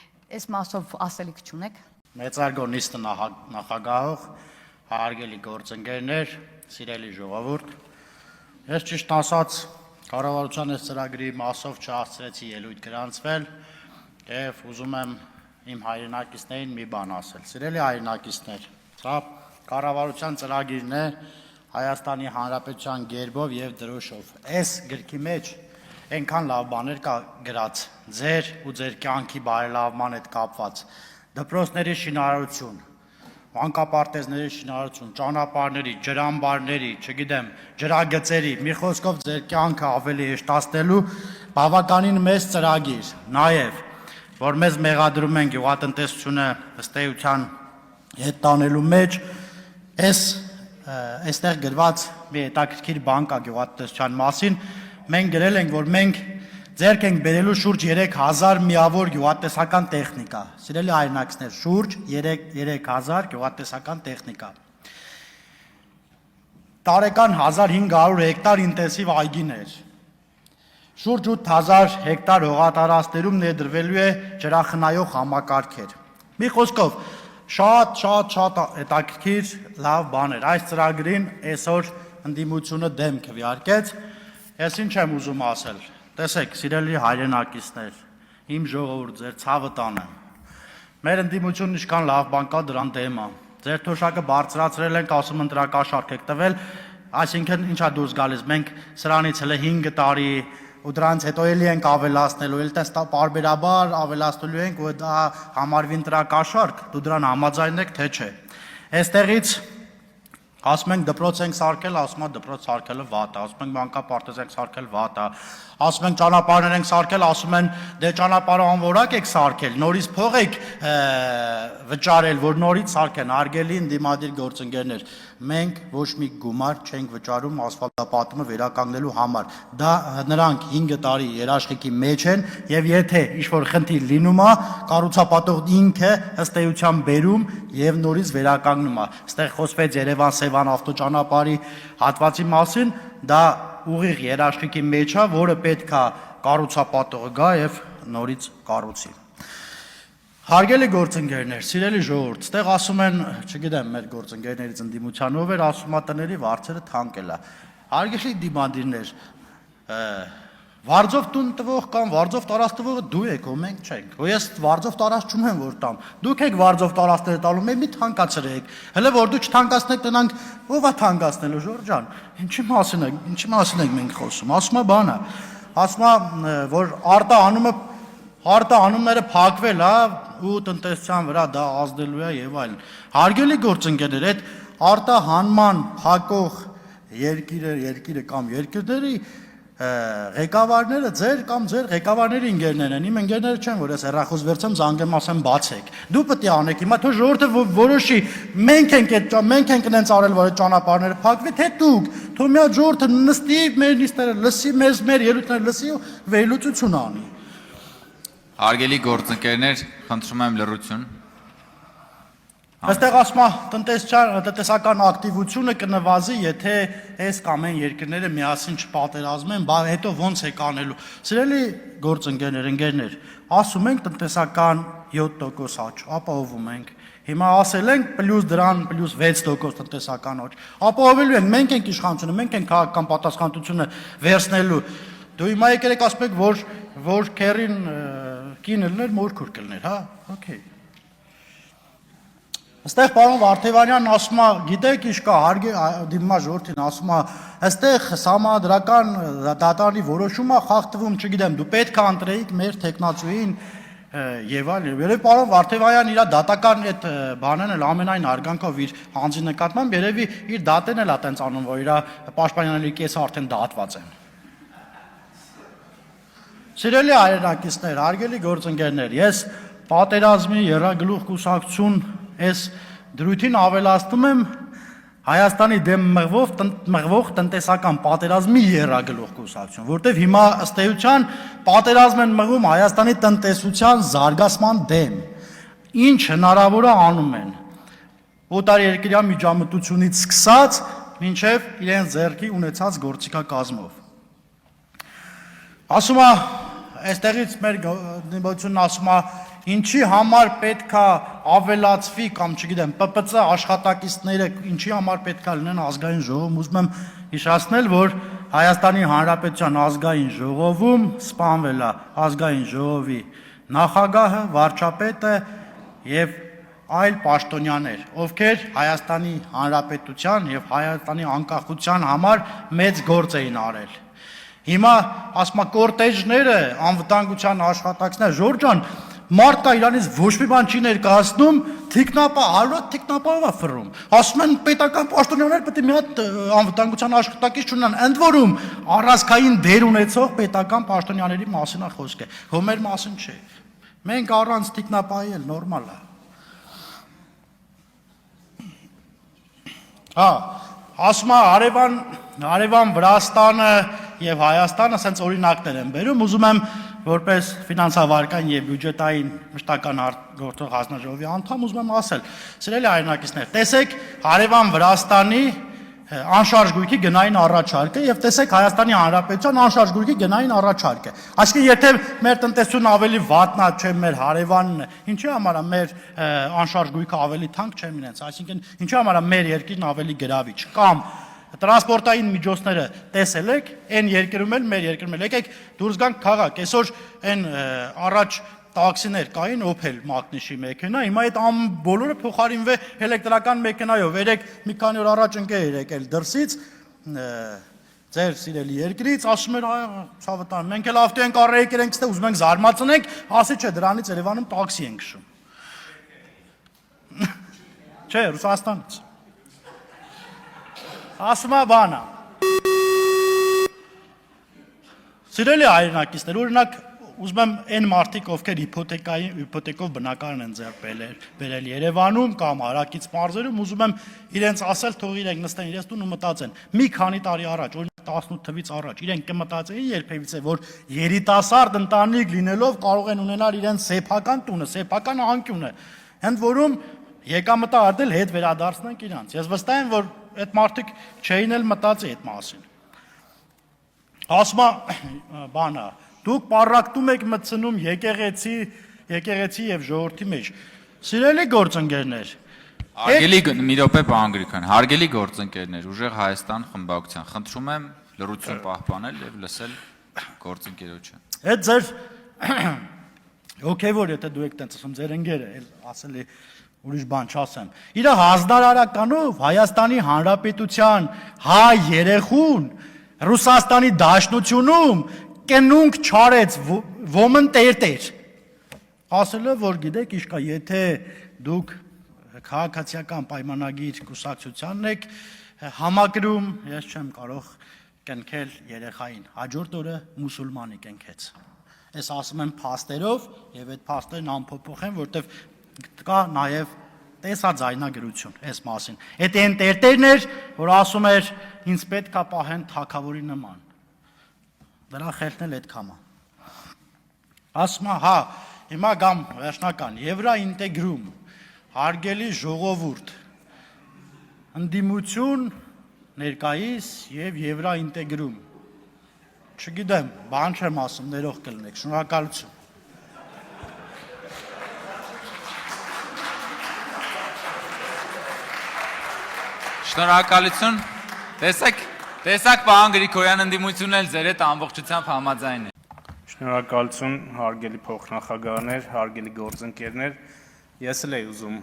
այս մասով ասելիք չունեք։ Մեծարգո նիստը նախագահող, հարգելի գործընկերներ, սիրելի ժողովուրդ, ես ճիշտ ասած կառավարության այս ծրագրի մասով չհասցրեցի ելույթ գրանցվել և ուզում եմ իմ հայրենակիցներին մի բան ասել։ Սիրելի հայրենակիցներ, սա կառավարության ծրագիրն է Հայաստանի Հանրապետության գերբով և դրոշով։ Այս գրքի մեջ այնքան լավ բաներ կա գրած, ձեր ու ձեր կյանքի բարելավման հետ կապված, դպրոցների շինարարություն, մանկապարտեզների շինարարություն, ճանապարհների, ջրամբարների, չգիտեմ, ջրագծերի, մի խոսքով ձեր կյանքը ավելի հեշտացնելու բավականին մեծ ծրագիր, նաև որ մեզ մեղադրում են գյուղատնտեսությունը ըստ էության հետ տանելու մեջ, այստեղ գրված մի հետաքրքիր բան կա գյուղատնտեսության մասին, մենք գրել ենք, որ մենք ձեռք ենք բերելու շուրջ 3000 միավոր գյուղատնտեսական տեխնիկա, սիրելի հայրենակիցներ, շուրջ 3000 գյուղատնտեսական տեխնիկա, տարեկան 1500 հեկտար ինտենսիվ այգիներ, շուրջ 8000 հեկտար հողատարածքներում ներդրվելու է ջրախնայող համակարգեր։ Մի խոսքով, շատ հետաքրքիր լավ բաներ։ Այս ծրագրին այսօր ընդդիմությունը դեմ քվեարկեց։ Ես ինչ եմ ուզում ասել։ Տեսեք, սիրելի հայրենակիցներ, իմ ժողովուրդ, ձեր ցավը տանեմ։ Մեր ընդդիմությունն ինչքան լավ բան կա դրան դեմ է։ Ձեր թոշակը բարձրացրել ենք, ասում ընտրակաշառք եք տվել, այսինքն ինչա դուրս գալիս, մենք սրանից հələ 5 տարի ու դրանց հետո էլի ենք ավելացնելու, էլ տես պարբերաբար ավելացնելու ենք, ու դա համարվի ընտրակաշառք, դու դրան համաձայն եք, թե չէ։ Այստեղից ասում ենք դպրոց ենք սարքել, ասում են դպրոց սարքելը վատ է, ասում ենք մանկապարտեզ ենք սարքել վատ է, ասում ենք ճանապարհներ ենք սարքել, ասում են դե ճանապարհը անորակ եք սարքել, նորից փող եք վճարել, որ նորից սարքեն, հարգելի ընդդիմադիր գործընկերներ, մենք ոչ մի գումար չենք վճարում ասֆալտապատումը վերականգնելու համար, դա նրանք 5 տարի երաշխիքի մեջ են եւ եթե ինչ-որ խնդիր լինում է, կառուցապատող ինքը ըստ էության բերում եւ նորից վերականգնում է, այստեղ խոսվեց Երևան-Սևան ավտոճանապարհի հատվածի մասին, դա ուղիղ երաշխիքի մեջ է, որը պետք է կառուցապատողը գա եւ նորից կառուցի։ Հարգելի գործընկերներ, սիրելի ժողովուրդ, ստեղ ասում են, չգիտեմ, մեր գործընկերներից ընդդիմությանով էր, ասում է տների վարձերը թանկել է։ Հարգելի դիմադիրներ, վարձով տուն տվող կամ վարձով տարած տվողը դու եք, ու մենք չենք։ Ու ես վարձով տարած չունեմ որ տամ։ Դուք եք վարձով տարածները տալու, մի թանկացրեք։ Հələ որ դու չթանկացնեք, տնանք ով է թանկացնելու, Ժորժ ջան։ Ինչի մասին ենք մենք խոսում։ Ասում է բանը։ Ասում է, որ արտահանումները փակվել է ու տնտեսության վրա դա ազդելու է եւ այլն։ Հարգելի գործընկերներ, այդ արտահանման փակող երկիրը կամ երկրների ղեկավարները ձեր կամ ձեր ղեկավարների ընկերներն են, իմ ընկերները չեն, որ ես հեռախոս վերցեմ, զանգեմ, ասեմ բացեք։ Դու պետք է անեք, հիմա թող ժողովուրդը որոշի, մենք ենք այնց արել, որ այդ ճանապարհները փակվի, թե դուք, թող միա ժողովուրդը նստի, մեր նիստերը լսի, մեր ելույթները լսի ու վերլուծություն անի։ Հարգելի գործընկերներ, խնդրում եմ լռություն։ Այստեղ ասում է տնտեսական ակտիվությունը կնվազի, եթե այս կամ այն երկրները միասին չպատերազմեն, բա հետո ոնց է կանելու։ Սիրելի գործընկերներ, ընկերներ, ասում ենք տնտեսական 7% աճ, ապահովում ենք։ Հիմա ասել ենք պլյուս դրան պլյուս 6% տնտեսական աճ։ Ապահովելու ենք, մենք ենք իշխանությունը, մենք ենք քաղաքական պատասխանատվությունը վերցնելու։ Դու հիմա եկեք ասում եք, որ քերին կինը լներ, մորքուր կլներ, հա, օքեյ։ Այստեղ պարոն Վարդևանյանն ասում է, գիտեք ինչ կա, դիմումա ժողովրդին ասում է, այստեղ սահմանադրական դատարանի որոշումը խախտվում, չգիտեմ, դու պետք է ընտրեիք մեր տեխնացուին եւ այլն։ Երևի պարոն Վարդևանյանն իր դատական այդ բանն էլ ամենայն արգանքով իր հանձի նկատմամբ երևի իր դատեն էլ է տենց անում, որ իր պաշտպանյանների կեսը արդեն դատված են։ Սիրելի հայրենակիցներ, հարգելի գործընկերներ, ես պատերազմի եռագլուխ կուսակցություն այս դրույթին ավելացնում եմ Հայաստանի դեմ մղվող տնտեսական պատերազմի եռագլուխ կուսակցություն, որտեղ հիմա ըստ էության պատերազմ են մղում Հայաստանի տնտեսության զարգացման դեմ։ Ինչ հնարավոր է անում են։ Օտարերկրյա միջամտությունից սկսած մինչև իրենց ձեռքի ունեցած գործիքակազմով։ Ասում է, այստեղից մեր դիմությունն ասում է, ինչի համար պետք է ավելացվի կամ չգիտեմ, ՊՊՑ աշխատակիցները ինչի համար պետք է լինեն ազգային ժողովում, ուզում եմ հիշեցնել, որ Հայաստանի Հանրապետության ազգային ժողովում սպանվել է ազգային ժողովի նախագահը, վարչապետը եւ այլ պաշտոնյաներ, ովքեր Հայաստանի Հանրապետության եւ Հայաստանի անկախության համար մեծ գործ էին արել։ Հիմա ասում եմ կորտեժները, անվտանգության աշխատակիցները, Ժորժ ջան, մարդ կա իրանից ոչ մի բան չի ներկայացնում, թիկնապա, հարյուրատ թիկնապով է ֆռում։ Ասում են պետական պաշտոնյաներ պետք է մի հատ անվտանգության աշխատակից չունենան, ընդ որում առանցքային դեր ունեցող պետական պաշտոնյաների մասին է խոսքը։ Հո մեր մասին չէ։ Մենք առանց թիկնապայի էլ նորմալ է։ Հա, ասում է Արևան Վրաստանը եւ Հայաստանը ասենց օրինակներ են բերում, ուզում եմ որպես ֆինանսավարկային եւ բյուջետային մշտական գործող հանձնաժողովի անդամ ուզում եմ ասել, սիրելի հայրենակիցներ, տեսեք Արևան Վրաստանի անշարժ գույքի գնային առաջարկը եւ տեսեք Հայաստանի Հանրապետության անշարժ գույքի գնային առաջարկը։ Այսինքն եթե մեր տնտեսությունն ավելի վատնա չէ, մեր հարևանն է, ինչի համար է մեր անշարժ գույքը ավելի թանկ չէ իրենց, այսինքն ինչի համար է մեր երկիրն ավելի գրավիչ կամ տրանսպորտային միջոցները տեսել եք, այն երկրում էլ, մեր երկրում էլ, եկեք դուրս գանք քաղաք, այսօր այն առաջ տաքսիներ կային, Opel մակնիշի մեքենա, հիմա այդ բոլորը փոխարինվել էլեկտրական մեքենայով, երեք մի քանի օր առաջ ընկեր եկել դրսից, ձեր սիրելի երկրից, ասում էր, ցավտան, մենք էլ ավտո ենք առա եկել ենք, ստե ուզում ենք զարմացնենք, ասի չէ, դրանից Երևանում տաքսի ենք քշում։ Չէ, Ռուսաստանից։ Ասում է բանա։ Սիրելի հայրենակիցներ, օրինակ ուզում եմ այն մարդիկ, ովքեր հիփոթեկով բնակարան են ձեռք բերել Երևանում կամ հարակից մարզերում, ուզում եմ իրենց ասել, թող իրենք նստեն իրենց տուն ու մտածեն։ Մի քանի տարի առաջ, օրինակ 18 թվից առաջ, իրենք կմտածեին երբևիցե, որ երիտասարդ ընտանիք լինելով կարող են ունենալ իրենց սեփական տունը, սեփական անկյունը։ Ընդ որում եկամտը արդել հետ վերադարձնենք իրանց։ Ես վստահ եմ, որ այդ մարդիկ չէին էլ մտածի այդ մասին։ Ասում է բանա, դուք պարակտում եք մտցնում եկեղեցի եւ ժողովրդի մեջ։ Սիրելի գործընկերներ, Հարգելի մի րոպե պարոն Գրիգորյան, հարգելի գործընկերներ, Ուժեղ Հայաստան խմբակցության, խնդրում եմ լրություն պահպանել եւ լսել գործընկերոջը։ Այդ ձեր օքեյ որ եթե դու եք տենց ասում ձեր ընկերը, ասել է ուրիշ բան չասեմ։ Իր հանրարարականով Հայաստանի Հանրապետության հայ երեխուն Ռուսաստանի Դաշնությունում կենունք չարեց ոմն տերտեր։ Ասել է, որ գիտեք, իշկա, եթե դուք քաղաքացիական պայմանագիր կուսակցությանն եք համակրում, ես չեմ կարող կնքել երեխային։ Հաջորդ օրը մուսուլմանի կնքեց։ Ես ասում եմ փաստերով եւ այդ փաստերն անփոփոխ են, որտեվ կա նաև տեսաձայնագրություն այս մասին։ Այդ այն տերտերն էր, որ ասում էր ինձ պետք է պահեն թագավորի նման։ Դրա խելքն էլ այդքան է։ Ասում է, հա, հիմա գամ վերջնական Եվրաինտեգրում, հարգելի ժողովուրդ, ընդդիմություն ներկայիս եւ Եվրաինտեգրում։ Չգիտեմ, բան չեմ ասում, ներող կլինեք, շնորհակալություն։ Շնորհակալություն։ Տեսակ պարոն Գրիգորյան, ընդդիմությունն էլ ձեր հետ ամբողջությամբ համաձայն է։ Շնորհակալություն, հարգելի փոխնախագահներ, հարգելի գործընկերներ։ Ես էլ եմ ուզում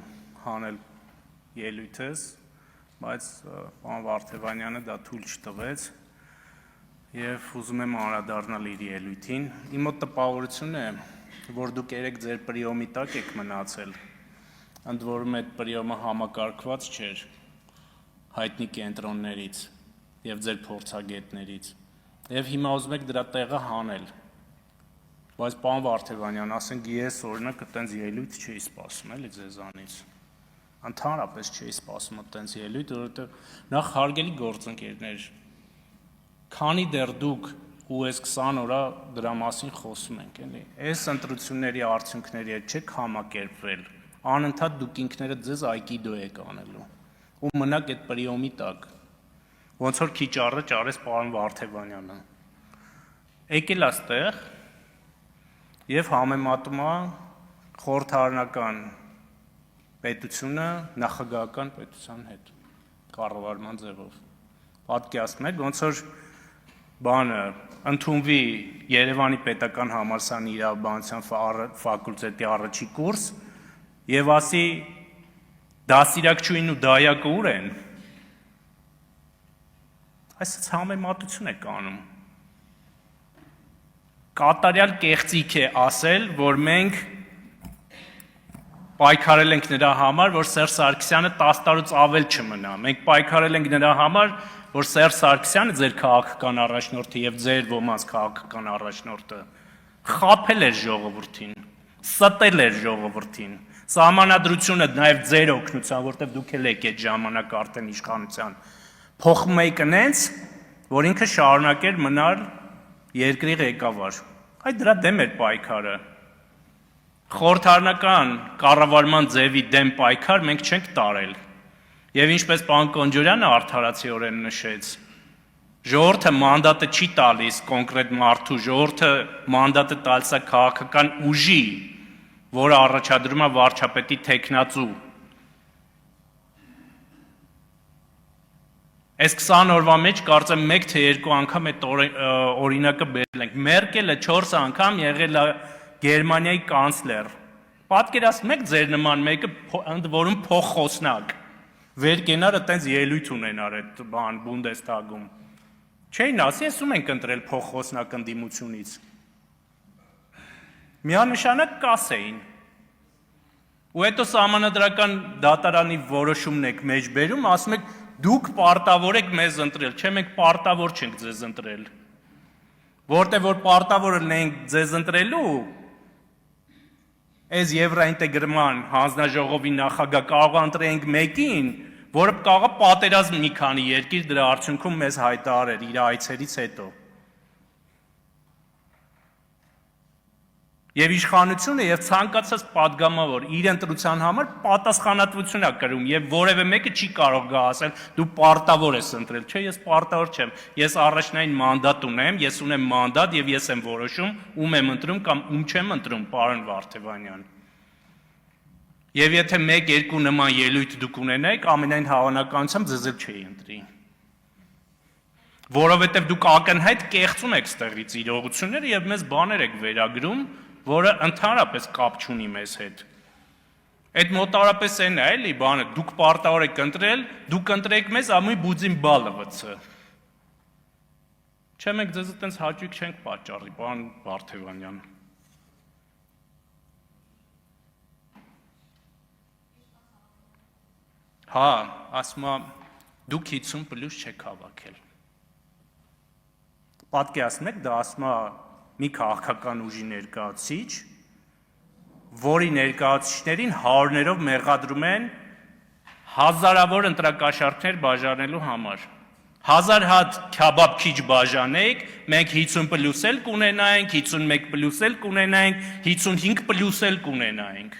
հանել ելույթս, բայց պարոն Վարդևանյանը դա թույլ չտվեց եւ ուզում եմ անդրադառնալ իր ելույթին։ Իմ մոտ տպավորություն է, որ դուք երեք ձեր պրիոմի տակ եք մնացել։ Ընդ որում այդ պրիոմը համակարգված չէր հայտնի կենտրոններից եւ ձեր փորձագետներից եւ հիմա ուզում եք դրա տեղը հանել, բայց պարոն Վարդևանյան, ասենք ես օրինակ այտենց ելույթ չի սպասում էլի ձեզանից, Ընդհանրապես չէի սպասում այդպես ելույթ, որովհետև նախ հարգելի գործընկերներ, քանի դեռ դուք ու այս 20 օրա դրա մասին խոսում ենք, էլի։ Այս ընտրությունների արդյունքների հետ չեք համակերպվել, անընդհատ դուք ինքներդ ձեզ այկիդո եք անելու ու մնաք այդ պրիոմի տակ, ոնց որ քիչ առաջ արեց պարոն Վարդևանյանը։ Եկել այստեղ եւ համեմատում է խորհրդարանական պետությունը նախագահական պետության հետ կառավարման ձևով։ Պատկերացնեք, ոնց որ բանը ընդունվի Երևանի պետական համալսարանի իրավաբանության ֆակուլտետի առաջի կուրս եւ ասի դասիրակչուհին ու դայակը ուր են։ Այսպես համեմատություն է կանում։ Կատարյալ կեղծիք է ասել, որ մենք պայքարել ենք նրա համար, որ Սերժ Սարգսյանը 10 տարուց ավել չմնա։ Մենք պայքարել ենք նրա համար, որ Սերժ Սարգսյանը ձեր քաղաքական առաջնորդը եւ ձեր ոմանց քաղաքական առաջնորդը խաբել էր ժողովրդին, ստել էր ժողովրդին։ Սահմանադրությունը նաեւ ձեր օգնության, որտեղ դուք էլ եք այդ ժամանակ արդեն իշխանության, փոխում եք այնց, որ ինքը շարունակեր մնալ երկրի ղեկավար։ Այդ դրա դեմ էր պայքարը։ Խորհրդարանական կառավարման ձևի դեմ պայքար մենք չենք տարել։ Եվ ինչպես պարոն Կոնջորյանը արդարացիորեն նշեց, ժողովուրդը մանդատը չի տալիս կոնկրետ մարդու, ժողովուրդը մանդատը տալիս է քաղաքական ուժի, որը առաջադրում է վարչապետի թեկնածու։ Այս 20 օրվա մեջ կարծեմ 1 թե 2 անգամ այդ օրինակը բերել ենք։ Մերկելը 4 անգամ եղել է Գերմանիայի կանցլեր։ Պատկերացնեք ձեր նման մեկը ընդ որում փոխխոսնակ վեր կենար այտենց ելույթ ունենար այդ բան Բունդեսթագում։ Չէին ասի, ասում ենք ընտրել փոխխոսնակ ընդդիմությունից։ Միանշանակ կասեին։ Ու հետո սահմանադրական դատարանի որոշումն եք մեջ բերում, ասում եք դուք պարտավոր եք մեզ ընտրել, չէ մենք պարտավոր չենք ձեզ ընտրել։ Որտեղ որ պարտավորը լինենք ձեզ ընտրելու, այս Եվրոինտեգրման հանձնաժողովի նախագահ կարող ընտրենք մեկին, որը կարող պատերազմ մի քանի երկիր դրա արդյունքում մեզ հայտարարեր իր այցերից հետո։ Եվ իշխանությունը եւ ցանկացած падգամավոր իր ընտրության համար պատասխանատվություն է կրում եւ որևէ մեկը չի կարող գա ասել դու պարտավոր ես ընտրել, չէ, ես պարտավոր չեմ, ես առաջնային մանդատ ունեմ, ես ունեմ մանդատ եւ ես եմ որոշում ում եմ ընտրում կամ ում չեմ ընտրում, պարոն Վարդևանյան։ Եվ եթե 1-2 նման ելույթ դուք ունենայիք, ամենայն հավանականությամբ ձեզ էլ չէի ընտրի։ Որովհետեւ դուք ակնհայտ կեղծում եք ստեղից իրողությունները եւ մեզ բաներ եք վերագրում, որը ընդհանրապես կապ չունի մեզ հետ։ Այդ մոտարապես այն է, էլի, բանը, դուք պարտավոր եք ընտրել, դուք ընտրեք մեզ, ամույն բուձին բալը վծը։ Չէ, մենք ձեզ այտենց հաճույք չենք պատճառի, պարոն Վարդևանյան։ Հա, ասում եմ, դուք 50+ չեք հավաքել։ Պատկերացնեք, դա ասում է մի քաղաքական ուժի ներկայացուցիչ, որի ներկայացուցիչներին հարյուրներով մեղադրում են հազարավոր ընտրակաշառքներ բաժանելու համար։ 1000 հատ քյաբաբ քիչ բաժանեք, մենք 50+ էլ կունենայինք, 51+ էլ կունենայինք, 55+ էլ կունենայինք։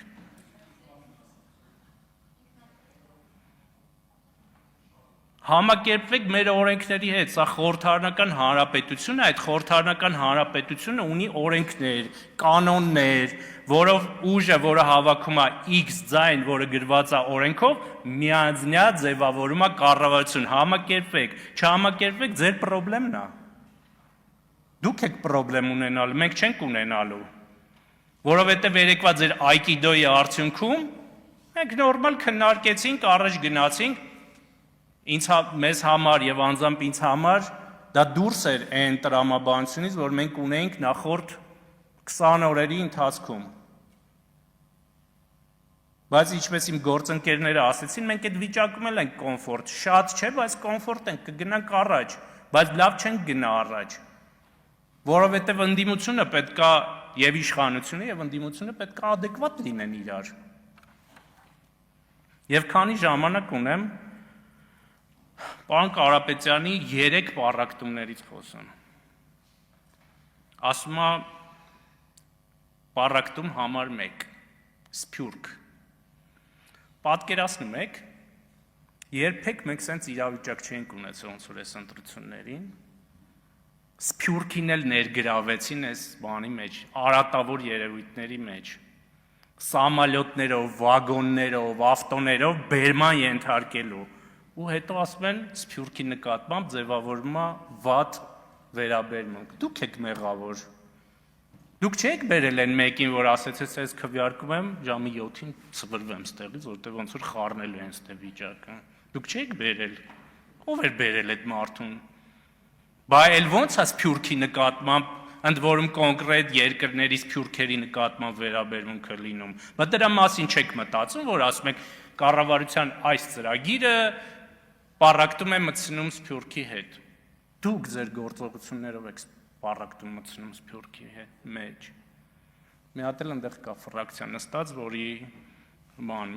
Համակերպվեք մեր օրենքների հետ, սա խորհրդարանական հանրապետություն է, այդ խորհրդարանական հանրապետությունը ունի օրենքներ, կանոններ, որով ուժը, որը հավաքում է X ձայն, որը գրված է օրենքով, միանձնյա ձևավորում է կառավարություն, համակերպվեք, չհամակերպվեք, ձեր պրոբլեմն է։ Դուք եք պրոբլեմ ունենալու, մենք չենք ունենալու, որովհետև երեկվա ձեր այկիդոյի արդյունքում մենք նորմալ քննարկեցինք, առաջ գնացինք, մեզ համար եւ անձամբ ինձ համար դա դուրս էր այն տրամաբանությունից, որ մենք ունեինք նախորդ 20 օրերի ընթացքում։ Բայց ինչպես իմ գործընկերները ասեցին, մենք այդ վիճակում էլ ենք կոմֆորտ, շատ չէ, բայց կոմֆորտ ենք, կգնանք առաջ, բայց լավ չենք գնա առաջ։ Որովհետեւ ընդդիմությունը պետքա եւ իշխանությունը եւ ընդդիմությունը պետքա ադեկվատ լինեն իրար։ Եվ քանի ժամանակ ունեմ պարոն Կարապետյանի 3 պառակտումներից խոսում։ Ասում է պառակտում համար 1 Սփյուռք։ Պատկերացնում եք, երբեք մենք սենց իրավիճակ չենք ունեցել ոնց որ այս ընտրություններին։ Սփյուռքին էլ ներգրավեցին այս բանի մեջ, արատավոր երևույթների մեջ։ Սամալյոտներով, վագոններով, ավտոներով բերման ենթարկելու։ Ու հետո ասում են Սփյուռքի նկատմամբ ձևավորվում է վատ վերաբերմունք։ Դուք եք մեղավոր։ Դուք չեք բերել այն մեկին, որ ասեց, ես քվեարկում եմ ժամի 7-ին ծվրվեմ ստեղից, որտեղ ոնց որ խառնելու են ստե վիճակը։ Դուք չեք բերել։ Ո՞վ էր բերել այդ մարդուն։ Բա էլ ոնց է Սփյուռքի նկատմամբ, ընդ որում կոնկրետ երկրների Սփյուռքերի նկատմամբ վերաբերմունքը լինում։ Բայց դրա մասին չեք մտածում, որ ասում եք կառավարության այս ծրագիրը պառակտում է մտցնում Սփյուռքի հետ։ Դուք ձեր գործողություններով եք պառակտում մտցնում Սփյուռքի մեջ։ Մի հատ էլ այնտեղ կա ֆրակցիա նստած, որի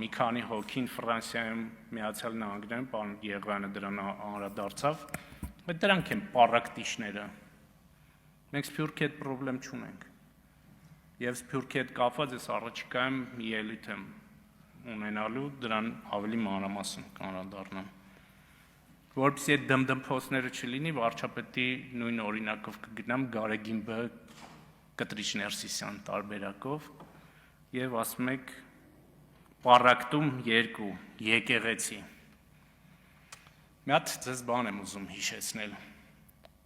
մի քանի հոգին Ֆրանսիայում Միացյալ Նահանգներում, պարոն Եղյանը դրան անդրադարձավ, բայց դրանք են պառակտիչները։ Մենք Սփյուռքի հետ խնդրեմ չունենք։ Եվ Սփյուռքի հետ կապված ես առաջիկայում մի ելույթ եմ ունենալու, դրան ավելի մանրամասն կանդրադառնամ։ Որպեսզի այդ դմդմփոցները չլինի, վարչապետի նույն օրինակով կգնամ Գարեգին Բ. Կտրիչ Ներսիսյան տարբերակով եւ ասում եք պառակտում 2 եկեղեցի։ Մի հատ ձեզ բան եմ ուզում հիշեցնել։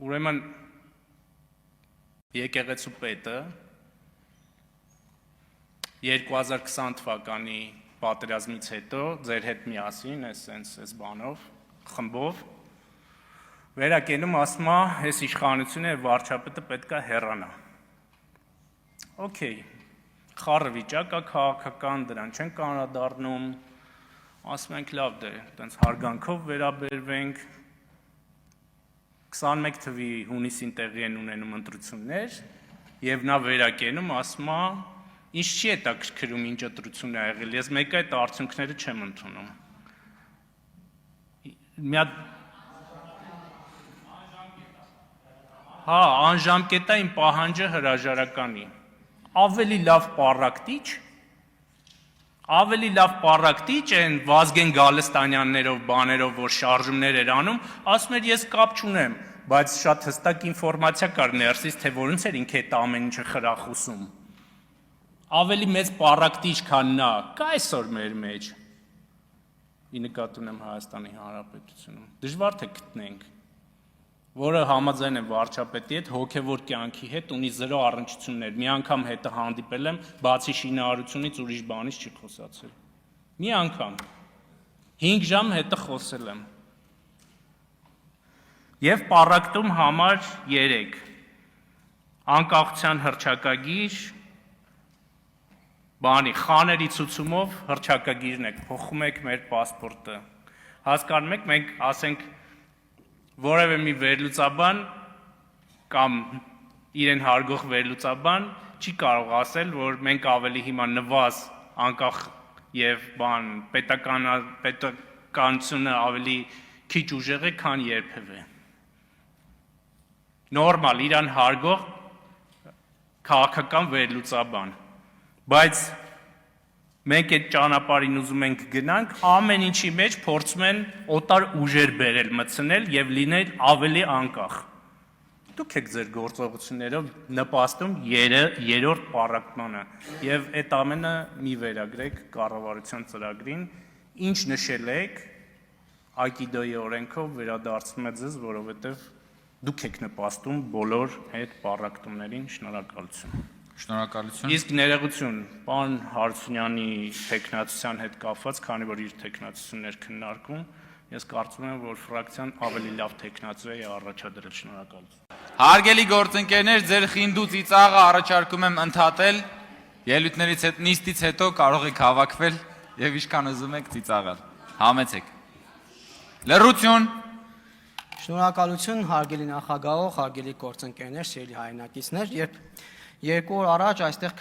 Ուրեմն եկեղեցու պետը 2020 թվականի պատերազմից հետո ձեր հետ միասին այս բանով խմբով վերակենում ասում է, այս իշխանությունը եւ վարչապետը պետք է հեռանա։ Okay, խառը վիճակ է քաղաքական, դրան չեն կանրադառնում, ասում ենք լավ դե, տենց հարգանքով վերաբերվենք, 21 թվի հունիսին տեղի են ունենում ընտրություններ, եւ նա վերակենում ասում է, ինչ չի հետաքրքրում ինչ ընտրություն է եղել, ես մեկ այդ արդյունքները չեմ ընդունում։ Հա, անժամկետային պահանջը հրաժարականի։ Ավելի լավ պառակտիչ են Վազգեն Գալստանյաններով, բաներով, որ շարժումներ էր անում, ասում էր ես կապ չունեմ, բայց շատ հստակ ինֆորմացիա կար ներսից, թե որոնց էր ինքը այդ ամեն ինչը խրախուսում։ Ավելի մեծ պառակտիչ քան նա, կա այսօր մեր մեջ։ Ի նկատի ունեմ Հայաստանի Հանրապետությունում։ Դժվար թե գտնենք, որը համաձայն է վարչապետի հետ, հոգևոր կյանքի հետ ունի 0 առնչություններ։ Մի անգամ հետը հանդիպել եմ, բացի շինարարությունից ուրիշ բանից չի խոսացել։ Մի անգամ 5 ժամ հետը խոսել եմ։ Եվ պառակտում համար 3 անկախության հռչակագիր խաների ցուցումով հռչակագիրն եք, փոխում եք մեր պասպորտը։ Հասկանում եք, մենք ասենք որևէ մի վերլուծաբան կամ իրեն հարգող վերլուծաբան չի կարող ասել, որ մենք ավելի հիմա նվազ անկախ եւ պետականությունը ավելի քիչ ուժեղ է, քան երբևէ։ Նորմալ իրան հարգող քաղաքական վերլուծաբան։ Բայց մենք այդ ճանապարհին ուզում ենք գնանք, ամեն ինչի մեջ փորձում են օտար ուժեր բերել, մտցնել եւ լինել ավելի անկախ։ Դուք եք ձեր գործողություններով նպաստում 3-րդ պառակտմանը եւ այդ ամենը մի վերագրեք կառավարության ծրագրին, ինչ նշել եք Այկիդոյի օրենքով վերադարձնում է ձեզ, որովհետեւ դուք եք նպաստում բոլոր այդ պառակտումներին, շնորհակալություն։ Շնորհակալություն։ Իսկ ներողություն, պարոն Հարությունյանի տեխնացիան հետ կապված, քանի որ իր տեխնացություններ քննարկում, ես կարծում եմ, որ ֆրակցիան ավելի լավ տեխնացիա է առաջադրել, շնորհակալություն։ Հարգելի գործընկերներ, ձեր խինդու ծիծաղը առաջարկում եմ ընդհատել, ելույթներից հետ նիստից հետո կարող եք հավաքվել եւ ինչքան ուզում եք ծիծաղալ։ Համեցեք։ Լռություն։ Շնորհակալություն, հարգելի նախագահող, հարգելի գործընկերներ, սիրելի հայրենակիցներ, 2 օր առաջ այստեղ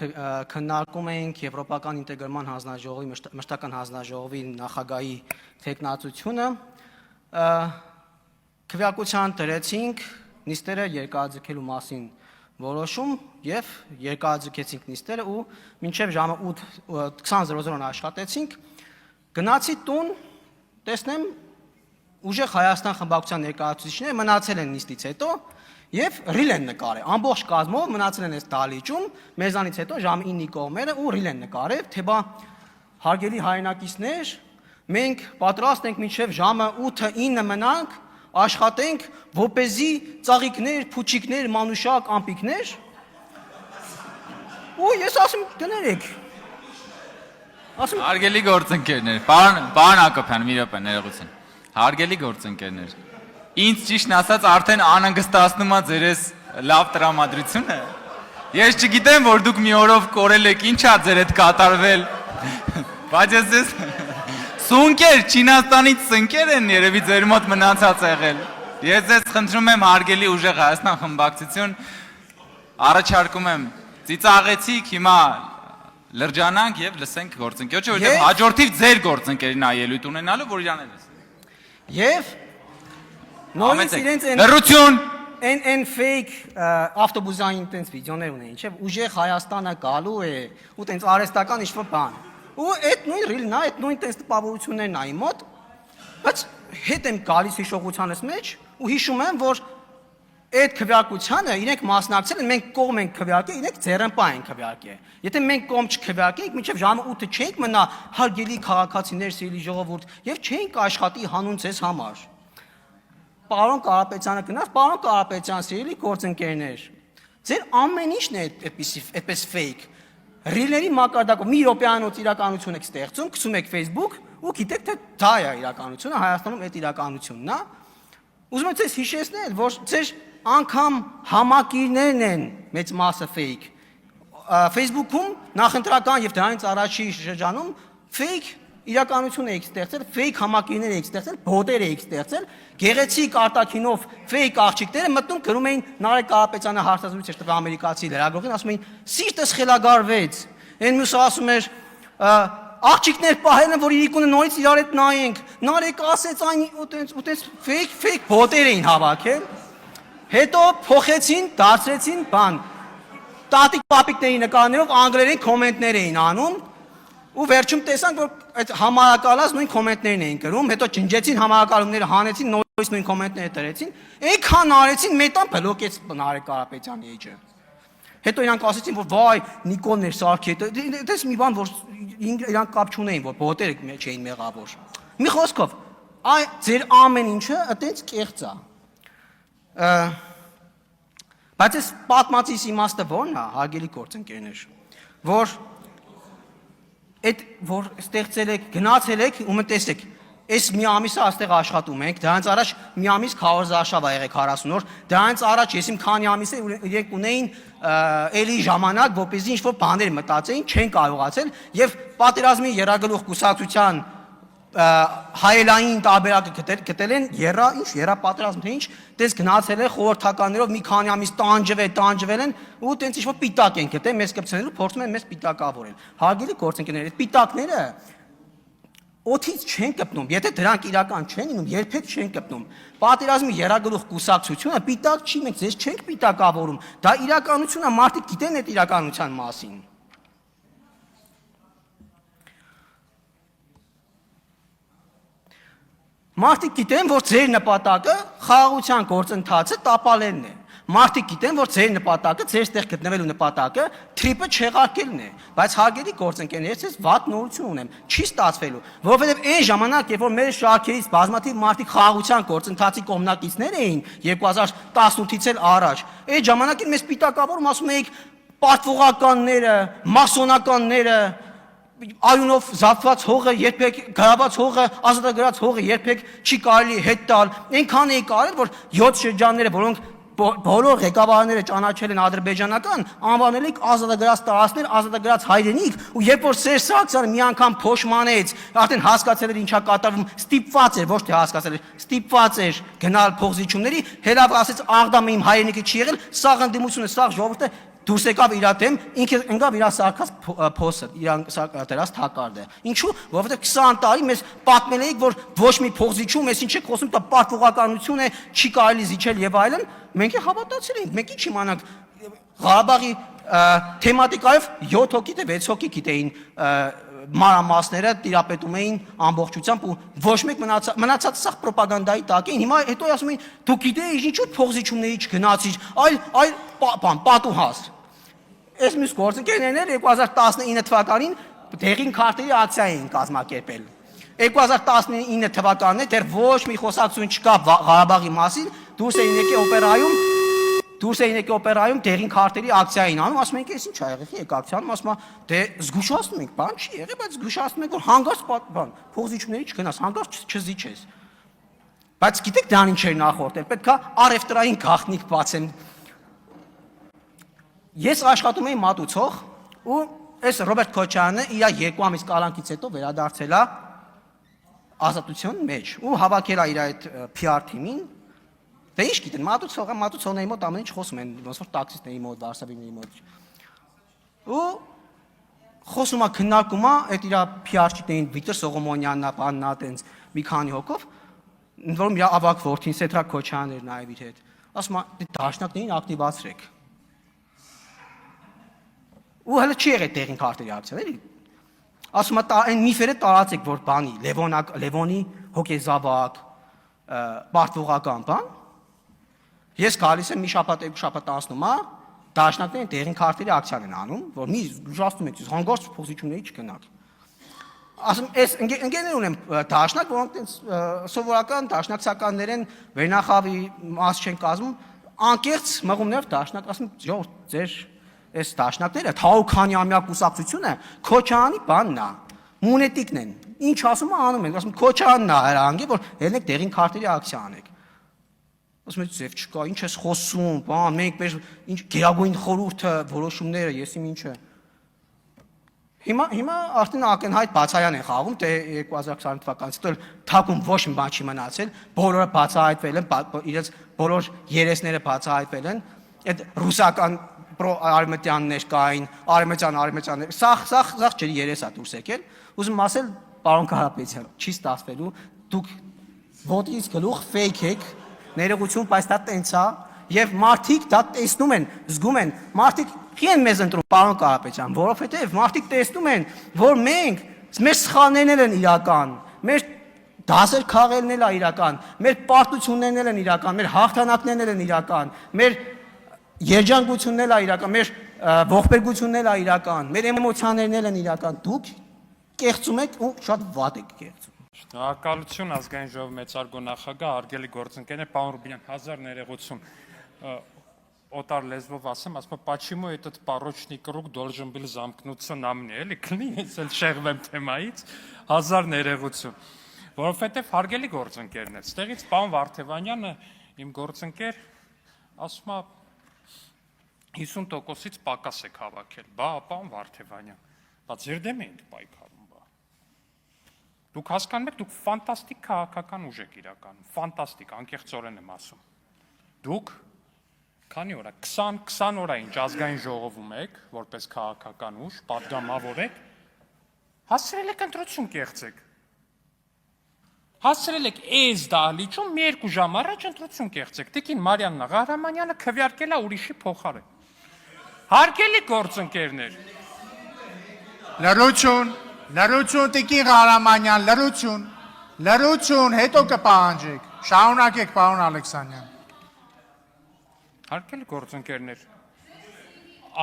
քննարկում էինք Եվրոպական ինտեգրման հանձնաժողովի մշտական հանձնաժողովի նախագահի թեկնածությունը, քվեարկության դրեցինք նիստերը երկարաձգելու մասին որոշում եւ երկարաձգեցինք նիստերը ու մինչեւ ժամը 20:00 աշխատեցինք, գնացի տուն, տեսնեմ ուժեղ Հայաստան խմբակցության ներկայացուցիչները մնացել են նիստից հետո եւ ռիլ են նկարել։ Ամբողջ կազմով մնացել են այս դալիճում, մեզանից հետո ժամը 9-ի կողմերը ու ռիլ են նկարել, թե բա հարգելի հայրենակիցներ, մենք պատրաստ ենք մինչեւ ժամը 8-9 մնանք, աշխատենք, որպեսզի ծաղիկներ, փուչիկներ, մանուշակ, ամպիկներ։ Ու ես ասում գներեք։ Ասում Հարգելի գործընկերներ, պարոն Հակոբյան, մի րոպե ներողություն։ Հարգելի գործընկերներ, ինձ ճիշտն ասած արդեն անհանգստացնում է ձեր այս լավ տրամադրությունը։ Ես չգիտեմ, որ դուք մի օրով կորել եք, ինչ է ձեր հետ կատարվել։ Բայց ես սունկեր, Չինաստանից սնկեր են երևի ձեր մոտ մնացած եղել։ Ես ձեզ խնդրում եմ հարգելի ուժեղ Հայաստան խմբակցություն, առաջարկում եմ ծիծաղեցիք, հիմա լրջանանք եւ լսենք գործընկերոջը, որովհետեւ հաջորդիվ ձեր գործընկերին ա ելույթ ունենալու, որ իրան է լսի։ Եվ նույնիսկ իրենց լրություն են fake ավտոբուսային տենց վիդեոներ ունեն, չէ՞, ուժեղ Հայաստանը գալու է ու տենց արհեստական ինչ-որ բան։ Ու այդ նույն ռիլն է, այդ նույն տես տպավորություններն ա իմ մոտ, բայց հետ եմ գալիս հիշողությանս մեջ ու հիշում եմ, որ այդ քվեարկությանը իրենք մասնակցել են, մենք կողմ ենք քվեարկել, իրենք ձեռնպա են քվեարկել։ Եթե մենք կողմ չքվեարկենք, մինչև ժամը 8-ը չենք մնա հարգելի քաղաքացիներ, սիրելի ժողովուրդ, եւ չենք աշխատի հանուն ձեզ համար։ Պարոն Կարապետյանը գնաց, պարոն Կարապետյան, սիրելի գործընկերներ, ձեր ամեն ինչն է այդպես fake։ Ռիլների մակարդակով մի րոպեանոց իրականություն եք ստեղծում, գցում եք Facebook ու գիտեք թե դա է իրականությունը, Հայաստանում այդ իրականությունն է։ Ուզում եմ ձեզ հիշեցնել, որ ձեր անգամ համակիրներն են մեծ մասը fake։ Facebook-ում նախընտրական եւ դրանից առաջի շրջանում fake իրականություն եք ստեղծել, fake համակիրներ եք ստեղծել, բոտեր եք ստեղծել, գեղեցիկ արտաքինով fake աղջիկները մտնում գրում էին Նարեկ Կարապետյանը հարցազրույց էր տվել ամերիկացի լրագրողին, ասում էին սիրտս խելագարվեց։ Այն մյուսը ասում էր աղջիկներ պահել են, որ իրիկունը նորից իրար հետ նայենք։ Նարեկ ասեց այն ուտենց fake բոտեր էին հավաքել։ Հետո փոխեցին, դարձրեցին բան։ Տատիկ պապիկների նկարներով անգլերեն կոմենտներ էին անում։ Ու վերջում տեսանք, որ այդ համարակալած նույն կոմենտներն էին գրում, հետո ջնջեցին համարակալումները, հանեցին, նորից նույն կոմենտները դրեցին, այնքան արեցին, մետան բլոկեց Նարեկ Կարապետյանի էջը։ Հետո իրանք ասեցին, որ վայ, Նիկոլն էր սարքի, դες մի բան, որ իրանք կապ չունեին, որ բոտերը չէին մեղավոր։ Մի խոսքով, այ ձեր ամեն ինչը այդպես կեղծ է։ Բայց այս պատմածիս իմաստը ո՞րն է, հարգելի գործընկերներ, որ այդ որ ստեղծել եք, գնացել եք ու մտածեք, այս մի ամիսը այստեղ աշխատում ենք, դրանից առաջ մի ամիս քարոզարշավ ա եղեք 40 օր, դրանից առաջ ես իմ քանի ամիս է իրենք ունեին էլի ժամանակ, որպեսզի ինչ-որ բաներ մտածեին, չեն կարողացել եւ պատերազմի երագլուխ կուսակցության հայելային տարբերակը գտել են երապատրազմ թե ինչ, տես գնացել է խորհրդականներով մի քանի ամիս տանջվել են ու տենց ինչ-որ պիտակ են գտել, մեզ կպցնելու փորձում են մեզ պիտակավորել։ Հարգելի գործընկերներ, այդ պիտակները օթից չեն կպնում, եթե դրանք իրական չեն լինում, երբեք չեն կպնում։ Պատերազմի երագլուխ կուսակցությունը պիտակ չի, մենք ձեզ չենք պիտակավորում, դա իրականություն է, մարդիկ գիտեն այդ իրականության մասին։ Մարդիկ գիտեն, որ ձեր նպատակը խաղաղության գործընթացը տապալելն է։ Մարդիկ գիտեն, որ ձեր նպատակը, ձեր ստեղ գտնվելու նպատակը թրիպը չեղարկելն է։ Բայց հարգելի գործընկերներ, ես վատ նորություն ունեմ, չի ստացվելու, որովհետև այն ժամանակ, երբ որ մեր շարքերից բազմաթիվ մարդիկ խաղաղության գործընթացի կողմնակիցներ էին 2018-ից էլ առաջ, այդ ժամանակին մեզ պիտակավորում ասում էիք պարտվողականները, մասոնականները Այունով զավթված հողը, երբեք գրաված հողը, ազատագրած հողը երբեք չի կարելի հետ տալ։ Այնքան էի կարել, որ 7 շրջանները, որոնք բոլոր ղեկավարները ճանաչել են ադրբեջանական, անվանել եք ազատագրած տարածքներ, ազատագրած հայրենիք, ու երբ որ Սերժ Սարգսյանը մի անգամ փոշմանեց, արդեն հասկացել էր ինչա կատարվում, ստիպված էր, ոչ թե հասկացել էր, ստիպված էր գնալ փողզիջումների, հերավ ասեց Աղդամը իմ հայրենիքը չի եղել, սաղ ընդդիմությունը, սաղ ժողովուրդը դուրս եկավ իր դեմ, ինքը ընկավ իր սարքած փոսը, իր դրած թակարդը։ Ինչու՞, որովհետև 20 տարի մեզ պատմել էիք, որ ոչ մի փող զիջում, ես ինչ եք խոսում, դա պատվողականություն է, չի կարելի զիջել եւ այլն, մենք է հավատացել ենք, մենք ինչ իմանանք Ղարաբաղի թեմատիկայով 7 հոգի թե 6 հոգի գիտեին մանրամասները տիրապետում էին ամբողջությամբ ու ոչ մեկ մնացած սաղ պրոպագանդայի տակ էին։ Հիմա հետո ասում էին դու գիտեիր ինչու փողզիջումների չգնացիր, այլ պատուհաս։ Այս մյուս գործընկերներն 2019 թվականին դեղին քարտերի ակցիա էին կազմակերպել։ 2019 թվականին դեռ ոչ մի խոսակցություն չկա Ղարաբաղի մասին, դուրս էին եկել օպերայում դեղին քարտերի ակցիա էին անում, ասում ենք, ես ինչ ա եղել, եք ակցիան, ասում ա, դե զգուշացնում ենք, բան չի եղել, բայց զգուշացնում ենք, որ հանգարց բան, փողզիջումների չգնաս, հանգարց չզիջես։ Բայց գիտեք դրան ինչ էր նախորդել, պետք է առևտրային գաղտնիք բացեն։ Ես աշխատում էի մատուցող ու այս Ռոբերտ Քոչարյանը իր 2 ամիս կալանքից հետո վերադարձել է Ազատության մեջ ու հավաքել է իր այդ PR թիմին։ Դե ինչ գիտեն, մատուցողների մոտ ամեն ինչ խոսում են, ոնց որ տաքսիստների մոտ, վարսավիրների մոտ։ Ու խոսում է, քննարկում է, այդ իր PR-չիկներին Վիկտոր Սողոմոնյանն է, բանն է, տենց մի քանի հոգով, ընդ որում իր ավագ որդին Սեդրակ Քոչարյանն էր նաև իր հետ։ Ասում է, դե դաշնակներին ակտիվացրեք։ Ու հələ չի եղել տեղին քարտերի ակցիան, էլի։ Ասում է, այն միֆերը տարածեք, որ բանի, Լևոնի հոգեզավակ, պարտվողական բան։ Ես գալիս եմ մի շաբաթ, 2 շաբաթ անցնում է, դաշնակներին տեղին քարտերի ակցիան են անում, որ մի զգուշացնում եք, հանգարց փողզիջումների չգնաք։ Ասում, այս ընկերներ ունեմ դաշնակ, որոնք տենց սովորական դաշնակցականներ են, վերնախավի մաս չեն կազմում, անկեղծ մղումներով դաշնակ, ասում, ժողովուրդ, ձեր այս դաշնակները, Թաուքանյամյա կուսակցությունը Քոչարյանի բանն է, մունետիկն են։ Ինչ ասում է անում են, ասում Քոչարյանն է հրահանգել, որ ելնեք տեղին քարտերի ակցիա անեք։ Ասում եմ, ձև չկա, ինչ ես խոսում, բան, մենք մեր ինչ գերագույն խորհուրդը, որոշումները, ես իմ ինչը։ Հիմա արդեն ակնհայտ բացայան են խաղում, թե 2020 թվականից հետո թակում ոչ մի բան չի մնացել, բոլորը բացահայտվել են, իրենց բոլոր երեսները բացահայտվել են, այդ ռուսական պրո-արմենտյաններ կային, արմենտյան, սաղ ջրի երես է դուրս եկել, ուզում ասել, պարոն Կարապետյան, չի ստացվելու, դուք ոտից գլուխ ֆեյք եք, ներողություն, բայց դա տենց է, եւ մարդիկ դա տեսնում են, զգում են, մարդիկ Քիեն մեզ ընտրում, պարոն Կարապետյան, որովհետև մարդիկ տեսնում են, որ մենք, մեր սխալներն են իրական, մեր դասեր քաղելն էլ է իրական, մեր պարտություններն են իրական, մեր հաղթանակներն են իրական, մեր երջանկությունն էլ է իրական, մեր ողբերգությունն էլ է իրական, մեր էմոցիաներն են իրական, դուք կեղծում եք ու շատ վատ եք կեղծում։ Շնորհակալություն ազգային ժողովի մեծարգո նախագահ, հարգելի գործընկերներ, պարոն Ռուբինյան, 1000 ներողություն։ Օտար լեզվով ասեմ, почему этот порочный круг должен был замкнуться на мне, էլի քնի, ես էլ շեղվեմ թեմայից, 1000 ներողություն։ Որովհետև հարգելի գործընկերներ, ստեղից պարոն Վարդևանյանը իմ գործընկեր ասում է 50%-ից պակաս եք հավաքել, բա պարոն Վարդևանյան, բայց ձեր դեմ ենք պայքարում, բա։ Դուք հասկանում եք, դուք ֆանտաստիկ քաղաքական ուժ եք իրականում, ֆանտաստիկ, անկեղծորեն եմ ասում։ Դուք քանի օր է 20 օր է ինչ ազգային ժողովում եք, որպես քաղաքական ուժ, պատգամավոր եք, հասցրել եք ընտրություն կեղծեք։ Հասցրել եք այս դահլիճում մի 2 ժամ առաջ ընտրություն կեղծեք։ Տիկին Մարիաննա Ղահրամանյանը քվեարկել է ուրիշի փոխարեն։ Հարգելի գործընկերներ, լրություն Տիկին Ղահրամանյան, լրություն, հետո կպահանջեք, շարունակեք պարոն Ալեքսանյան։ Հարգելի գործընկերներ,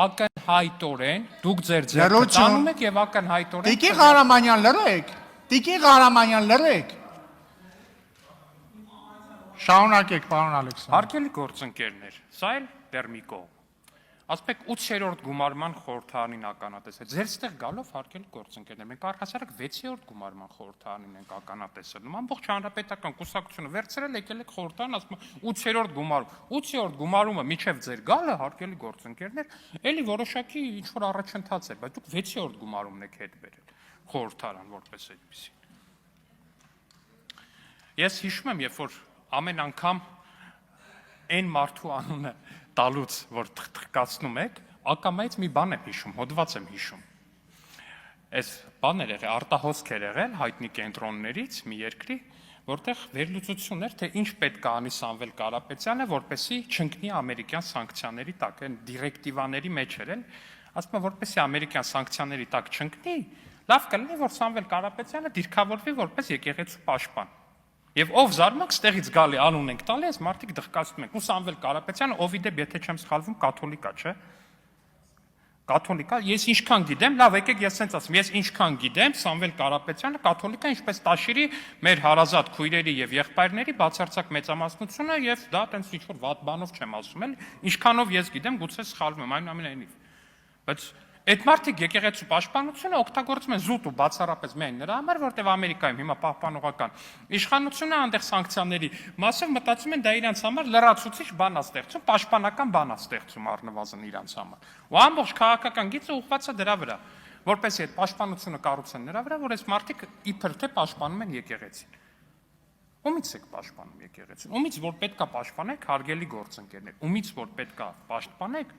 ակնհայտորեն դուք ձեր ձեռքը տանում եք եւ ակնհայտորեն Տիկին Ղահրամանյան, լրեք։ Շարունակեք պարոն Ալեքսանյան։ Հարգելի գործընկերներ, սա էլ դեռ մի կողմ։ Ասպեք 8-րդ գումարման խորհրդարանին ականատեսել։ Ձեր ստեղ գալով հարգելի գործընկերներ, մենք առհասարակ 6-րդ գումարման խորհրդարանին ենք ականատեսել։ Ամբողջ հանրապետական կուսակցությունը վերցրել եկել եք խորհրդարան, ասում 8-րդ գումարում։ 8-րդ գումարումը միջև ձեր գալը, հարգելի գործընկերներ, էլի որոշակի ինչ որ առաջընթաց է, բայց դուք 6-րդ գումարումն եք հետ բերել խորհրդարան որպես այդպեսի։ Ես հիշում եմ, երբ որ ամեն անգամ այն մարդու անունը տալուց, որ թխկացնում եք, ակամայից մի բան եմ հիշում, հոդված եմ հիշում։ Այս բաներ եղել, արտահոսքեր եղել հայտնի կենտրոններից մի երկրի, որտեղ վերլուծություն էր, թե ինչ պետք է անի Սամվել Կարապետյանը, որպեսզի չընկնի ամերիկյան սանկցիաների տակ, այն դիրեկտիվաների մեջ էր, ասում եմ, որպեսզի ամերիկյան սանկցիաների տակ չընկնի, լավ կլինի, որ Սամվել Կարապետյանը դիրքավորվի որպես եկեղեցու պաշտպան։ Եվ ով զարմանք, ստեղից գալի անուն ենք տալի, այս մարդիկ դղկացնում են։ Ու Սամվել Կարապետյանը, ով իդեպ, եթե չեմ սխալվում, կաթոլիկա, չէ՞։ Կաթոլիկա, ես ինչքան գիտեմ, լավ, եկեք ես ասենց ասեմ, ես ինչքան գիտեմ, Սամվել Կարապետյանը կաթոլիկա, ինչպես Տաշիրի մեր հարազատ քույրերի եւ եղբայրների բացարձակ մեծամասնությունը եւ դա տենց ինչ որ վատ բանով չեմ ասում, էլ ինչքանով ես գիտեմ, գուցե սխալվում եմ, այնուամենայնիվ։ Բայց այդ մարդիկ եկեղեցու պաշտպանությունը օգտագործում են զուտ ու բացառապես միայն նրա համար, որտեղ Ամերիկայում հիմա պահպանողական իշխանությունը այնտեղ սանկցիաների մասով մտածում են դա իրենց համար լրացուցիչ բան է ստեղծում, պաշտպանական բան է ստեղծում առնվազն իրենց համար։ Ու ամբողջ քաղաքական գիծը ուղղված է դրա վրա, որպեսզի այդ պաշտպանությունը կառուցեն նրա վրա, որ այս մարդիկ իբր թե պաշտպանում են եկեղեցին։ Ումից եք պաշտպանում եկեղեցին։ Ումից որ պետքա պաշտպանեք հարգելի գործընկերներ, ումից որ պետքա պաշտպանեք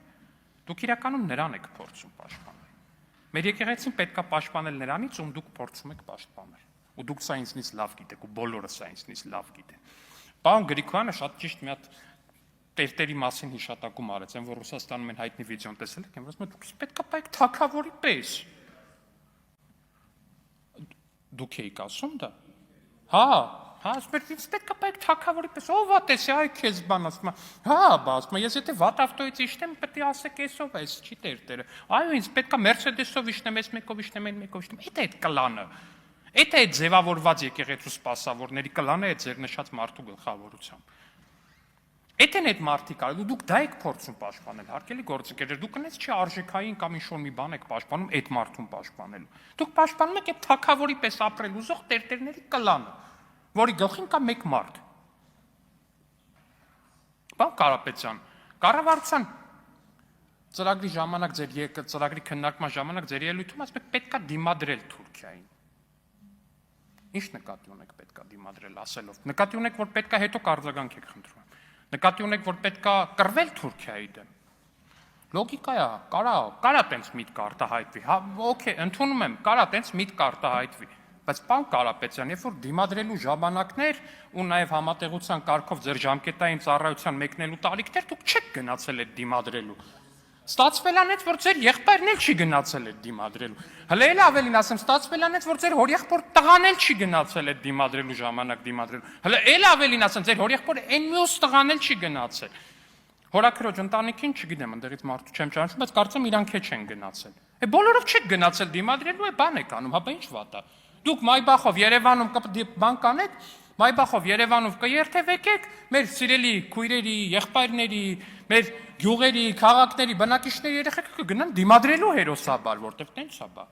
դուք իրականում նրան եք փորձում պաշտպանել։ Մեր եկեղեցին պետքա պաշտպանել նրանից, ում դուք փորձում եք պաշտպանել։ Ու դուք սա ինձնից լավ գիտեք, ու բոլորը սա ինձնից լավ գիտեն։ Պարոն Գրիգորյանը շատ ճիշտ մի հատ տերտերի մասին հիշատակում արեց, այն որ Ռուսաստանում են հայտնի վիդեոն տեսել եք, որ ասում են դուք պետքա պայեք թագավորի պես։ Դուք եք ասում դա։ Հա, ասում պետքա պայեք թագավորի պես, ով է տեսի, այ քեզ բան ասում է։ Հա, ասում է, ես եթե վատ ավտոյից իջնեմ, պետք է ասեք էսով է, էս չի տերտերը։ Այո, ինձ պետքա Mercedes-ով իջնեմ, էս մեկով իջնեմ, այն մեկով իջնեմ։ Էդ է այդ կլանը։ Էդ է այդ ձևավորված եկեղեցու սպասավորների կլանը է ձեր նշած մարդու գլխավորությամբ։ Էդ են այդ մարդիկ արել, ու դուք դա եք փորձում պաշտպանել, հարգելի գործընկերներ, դուք կնես չի արժեքային կամ ինչ-որ մի բան եք պաշտպանում այդ մարդուն պաշտպանելու։ Դուք պաշտպանում եք այդ թագավորի պես ապրել ուզող տերտերների կլանը, որի գլխին կա մեկ մարդ։ Պարոն Կարապետյան, կառավարության ծրագրի ժամանակ ծրագրի քննարկման ժամանակ ձեր ելույթում ասում եք պետքա դիմադրել Թուրքիային։ Ինչ նկատի ունեք պետքա դիմադրել ասելով։ Նկատի ունեք, որ պետքա հետո կարձագանք եք խնդրում։ Նկատի ունեք, որ պետքա կռվել Թուրքիայի դեմ։ Լոգիկա է, կարա տենց միտք արտահայտվի։ Հա, օքեյ, ընդունում եմ, կարա տենց միտք արտահայտվի։ Բայց պարոն Կարապետյան, երբ որ դիմադրելու ժամանակներ ու նաև համատեղության կարգով ձեր ժամկետային ծառայության մեկնելու տարիքներ, դուք չեք գնացել այդ դիմադրելու։ Ստացվել անեց, որ ձեր եղբայրն էլ չի գնացել այդ դիմադրելու։ Հələ էլ ավելին ասեմ, ստացվել անեց, որ ձեր հորեղբոր տղան էլ չի գնացել այդ դիմադրելու ժամանակ դիմադրելու։ Հələ էլ ավելին ասեմ, ձեր հորեղբորը այն մյուս տղան էլ չի գնացել։ Հորաքրոջ ընտանիքին չգիտեմ, այնտեղից մարդու չեմ ճանաչում, բայց կարծեմ իրանք չեն գնացել։ Բոլորով չեք գնացել դիմադրելու, բան եք անում, հա, ինչ վատ է։ Դուք Մայբախով Երևանում բան կանեք, Մայբախով Երևանով կերթևեք, մեր սիրելի քույրերի, եղբայրների, մեր գյուղերի, քաղաքների, բնակիչների երեխեքը կգնան դիմադրելու հերոսաբար, որտեղ տենց է բա։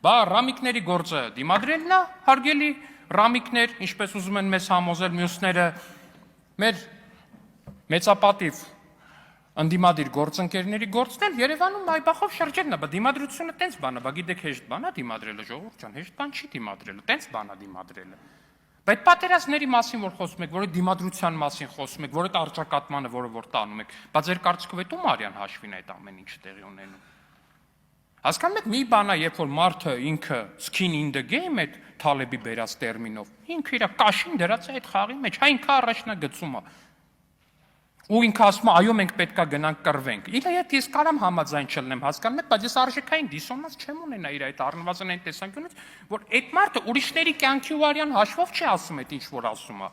Բա ռամիկների գործը դիմադրելն է, հարգելի ռամիկներ, ինչպես ուզում են մեզ համոզել մյուսները, մեր մեծապատիվ ընդդիմադիր գործընկերների գործն էլ Երևանում Մայբախով շրջելն է, բա դիմադրությունը տենց բան է, բա գիտեք հեշտ բան է դիմադրելը, ժողովուրդ ջան, հեշտ բան չի դիմադրելը, տենց բան է դիմադրելը։ Բայց պատերազմների մասին որ խոսում եք, որ այդ դիմադրության մասին խոսում եք, որ այդ արճակատմանը, որը որ տանում եք, բա ձեր կարծիքով այդ ում արյան հաշվին այդ ամեն ինչ տեղի ունենում։ Հասկանում եք, մի բան է, երբ որ մարդը ինքը skin in the game այդ Թալեբի բերած տերմինով, ինքը իր կաշին դրած է այդ խաղի մեջ, հա ինքը առաջնագծում է։ Ու ինքը ասում է, այո, մենք պետքա գնանք կռվենք։ Իր հետ ես կարամ համաձայն չլնեմ, հասկանում եք, բայց ես արժեքային դիսոնանս չեմ ունենա իր այդ առնվազն այն տեսանկյունից, որ այդ մարդը ուրիշների կյանքի ու արյան հաշվով չի ասում այդ ինչ որ ասում է։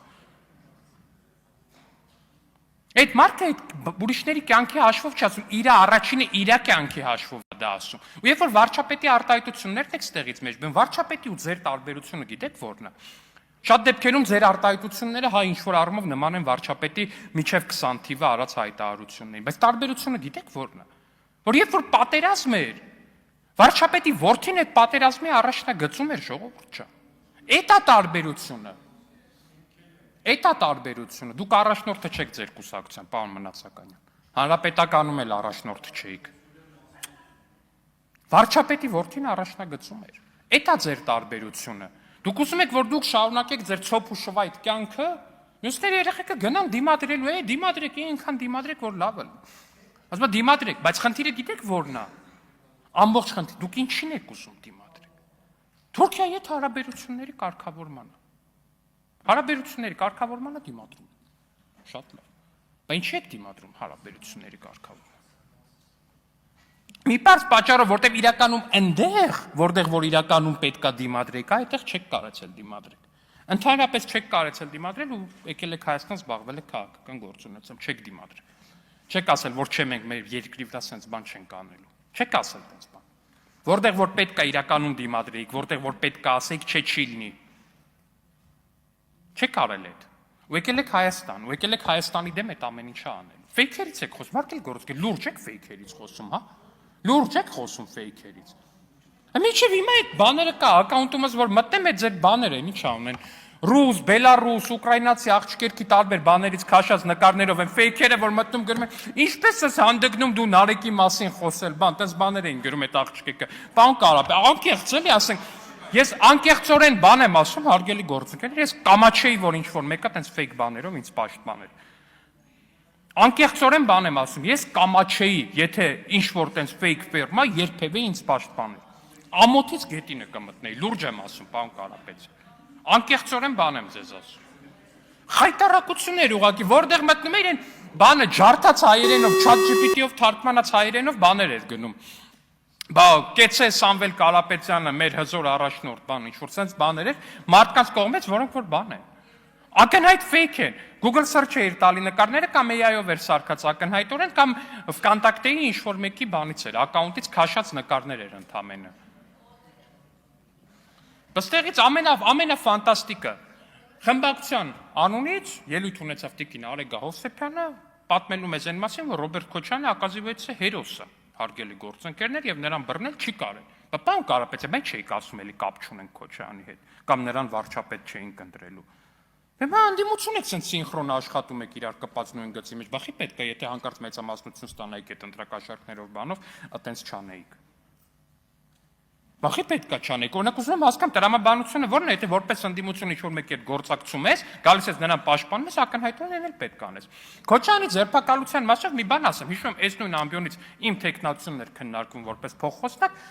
Այդ մարդը այդ ուրիշների կյանքի հաշվով չի ասում, իր առաջինը իր կյանքի հաշվով է դա ասում։ Ու երբ որ վարչապետի արտահայտություններն եք ստեղից մեջ, բն վարչապետի ու ձեր տարբերությունը գիտեք որն է։ Շատ դեպքերում ձեր արտահայտությունները հա ինչ-որ առումով նման են վարչապետի միջև 20 թիվը արած հայտարարություններին, բայց տարբերությունը գիտեք որն է, որ երբ որ պատերազմ էր, վարչապետի որդին այդ պատերազմի առաջնագծում էր ժողովուրդ ջան։ Էդ է տարբերությունը։ Էդ է տարբերությունը։ Դուք առաջնորդը չեք ձեր կուսակցության, պարոն Մնացականյան։ Հանրապետականում էլ առաջնորդը չէիք։ Վարչապետի որդին առաջնագծում էր։ Էդ է ձեր տարբերությունը։ Դուք ուզում եք, որ դուք շարունակեք ձեր ցոփ ու շվայտ կյանքը, մյուսները երեխեքը գնան դիմադրելու, դիմադրեք, այնքան դիմադրեք, որ լավ է։ Ասում եմ դիմադրեք, բայց խնդիրը գիտեք որն է։ Ամբողջ խնդիր, դուք ինչին եք ուզում դիմադրեք։ Թուրքիայի հետ հարաբերությունների կարգավորմանը։ Հարաբերությունների կարգավորմանը դիմադրում։ Շատ լավ։ Բայց ինչի եք դիմադրում հարաբերությունների կարգավորմանը։ Մի բարձ պատճառով, որտեղ իրականում այնտեղ, որտեղ որ իրականում պետքա դիմադրեք, այդտեղ չեք կարեցել դիմադրեք։ Ընդհանրապես չեք կարեցել դիմադրել ու եկել եք Հայաստան զբաղվել եք քաղաքական գործունեությամբ, չեք դիմադրել։ Չեք ասել, որ չէ մենք մեր երկրի վրա sense բան չենք անելու։ Չեք ասել sense բան։ Որտեղ որ պետքա իրականում դիմադրեիք, որտեղ որ պետքա ասեիք, չէ չի լինի։ Չեք արել այդ։ Ու եկել եք Հայաստան, ու եկել եք Հայաստանի դեմ այդ ամեն ինչը անելու։ Ֆեյքերից եք խոսում, Մարկել Գորգի, լուրջ եք ֆեյքերից խոսում, հա։ Լուրջ եք խոսում ֆեյքերից։ Մինչև հիմա այդ բաները կա, ակաունտումս որ մտնեմ այդ ձեր բաները, ինչ անում են։ Ռուս, բելարուս, ուկրաինացի աղջիկերքի տարբեր բաներից քաշած նկարներով են ֆեյքերը, որ մտնում գրում են, ինչպես ես հանդգնում դու Նարեկի մասին խոսել, բան, տես բաներ էին գրում այդ աղջիկը։ Պարոն Կարապետ, անկեղծ էլի, ասենք, ես անկեղծորեն բան եմ ասում, հարգելի գործընկերներ, ես կամաչեի, որ ինչ որ մեկը տենց ֆեյք բաներով ինձ պաշտպաներ։ Անկեղծորեն բան եմ ասում, ես կամաչեի, եթե ինչ որ տենց ֆեյք ֆերմա երբևէ ինձ պաշտպաներ։ Ամոթից գետինը կմտնեի, լուրջ եմ ասում, պարոն Կարապետ։ Անկեղծորեն բան եմ ձեզ ասում։ Խայտարակություններ ուղղակի, որտեղ մտնում էին բանը ջարդած հայերենով, ChatGPT-ով թարգմանած հայերենով բաներ էր գնում։ Բա կեցե Սամվել Կարապետյանը, մեր հզոր առաջնորդ բան, ինչ որ sense բաներ էր, մարդկանց կողմից, որոնք որ բան են։ Ակնհայտ fake են։ Google search-ը իր տալի նկարները կամ AI-ով էր սարքած ակնհայտորեն կամ VKontakte-ի ինչ որ մեկի բանից էր, ակաունտից քաշած նկարներ էր ընդամենը։ Բստեղից ամենաֆանտաստիկը խմբակցության անունից ելույթ ունեցավ տիկին Արեգա Հովսեփյանը, պատմելու մեզ այն մասին, որ Ռոբերտ Քոչյանը ակազիվեցի հերոս է, հարգելի գործընկերներ, եւ նրան բռնել չի կարել։ Բա պարոն Կարապետյան, մենք չէիք ասում էլի կապ չունենք Քոչյանի հետ, կամ նրան վարչապետ չէինք ընտրելու։ Հիմա անդիմություն եք sense սինխրոն աշխատում եք իրար կպած նույն գծի մեջ, բախի պետք է, եթե հանկարծ մեծամասնություն ստանայիք այդ ընտրակաշառքներով բանով, այտենց չանեիք։ Բախի պետք է չանեիք, օրինակ ուզում եմ հասկանամ տրամաբանությունը որն է, եթե որպես ընդդիմություն ինչ-որ մեկի հետ գործակցում ես, գալիս ես նրան պաշտպանում ես, ակնհայտորեն էլ պետք է անես։ Քոչյանի ձերբակալության մասով մի բան ասեմ, հիշում եմ, այս նույն ամբիոնից իմ տեխնացությունն էր քննարկվում որպես փոխխոսնակ,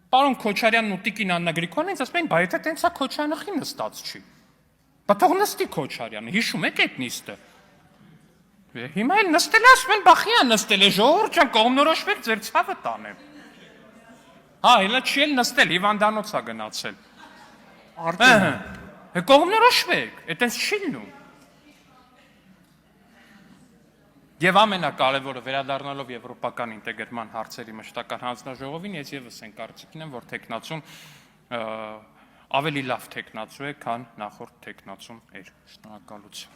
պարոն Քոչարյանն ու տիկին Աննա Գրիգորյանն ինձ ասում էին, բա եթե տենց է Քոչյանը խի նստած չի։ Բա թող նստի Քոչարյանը, հիշում եք այդ նիստը։ Հիմա էլ նստել է, ասում են, բախի է նստել է, ժողովուրդ ջան, կողմնորոշվեք, ձեր ցավը տանեմ։ Հա, հելա չի էլ նստել, հիվանդանոց է գնացել։ Կողմնորոշվեք, այտենց չի լինում։ Եվ ամենակարևորը վերադառնալով եվրոպական ինտեգրման հարցերի մշտական հանձնաժողովին, ես եւս այն կարծիքին եմ, որ տեխնացուն ավելի լավ տեխնացու է, քան նախորդ տեխնացուն էր։ Շնորհակալություն։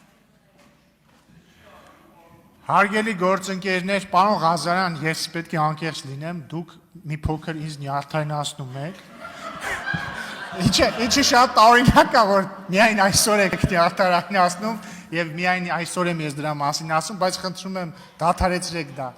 Հարգելի գործընկերներ, պարոն Ղազարյան, ես պետք է անկեղծ լինեմ, դուք մի փոքր ինձ նյարդայնացնում եք։ Ինչի շատ տարօրինակ է, որ միայն այսօր եք նյարդայնացնում եւ միայն այսօր եմ ես դրա մասին ասում, բայց խնդրում եմ դադարեցրեք դա։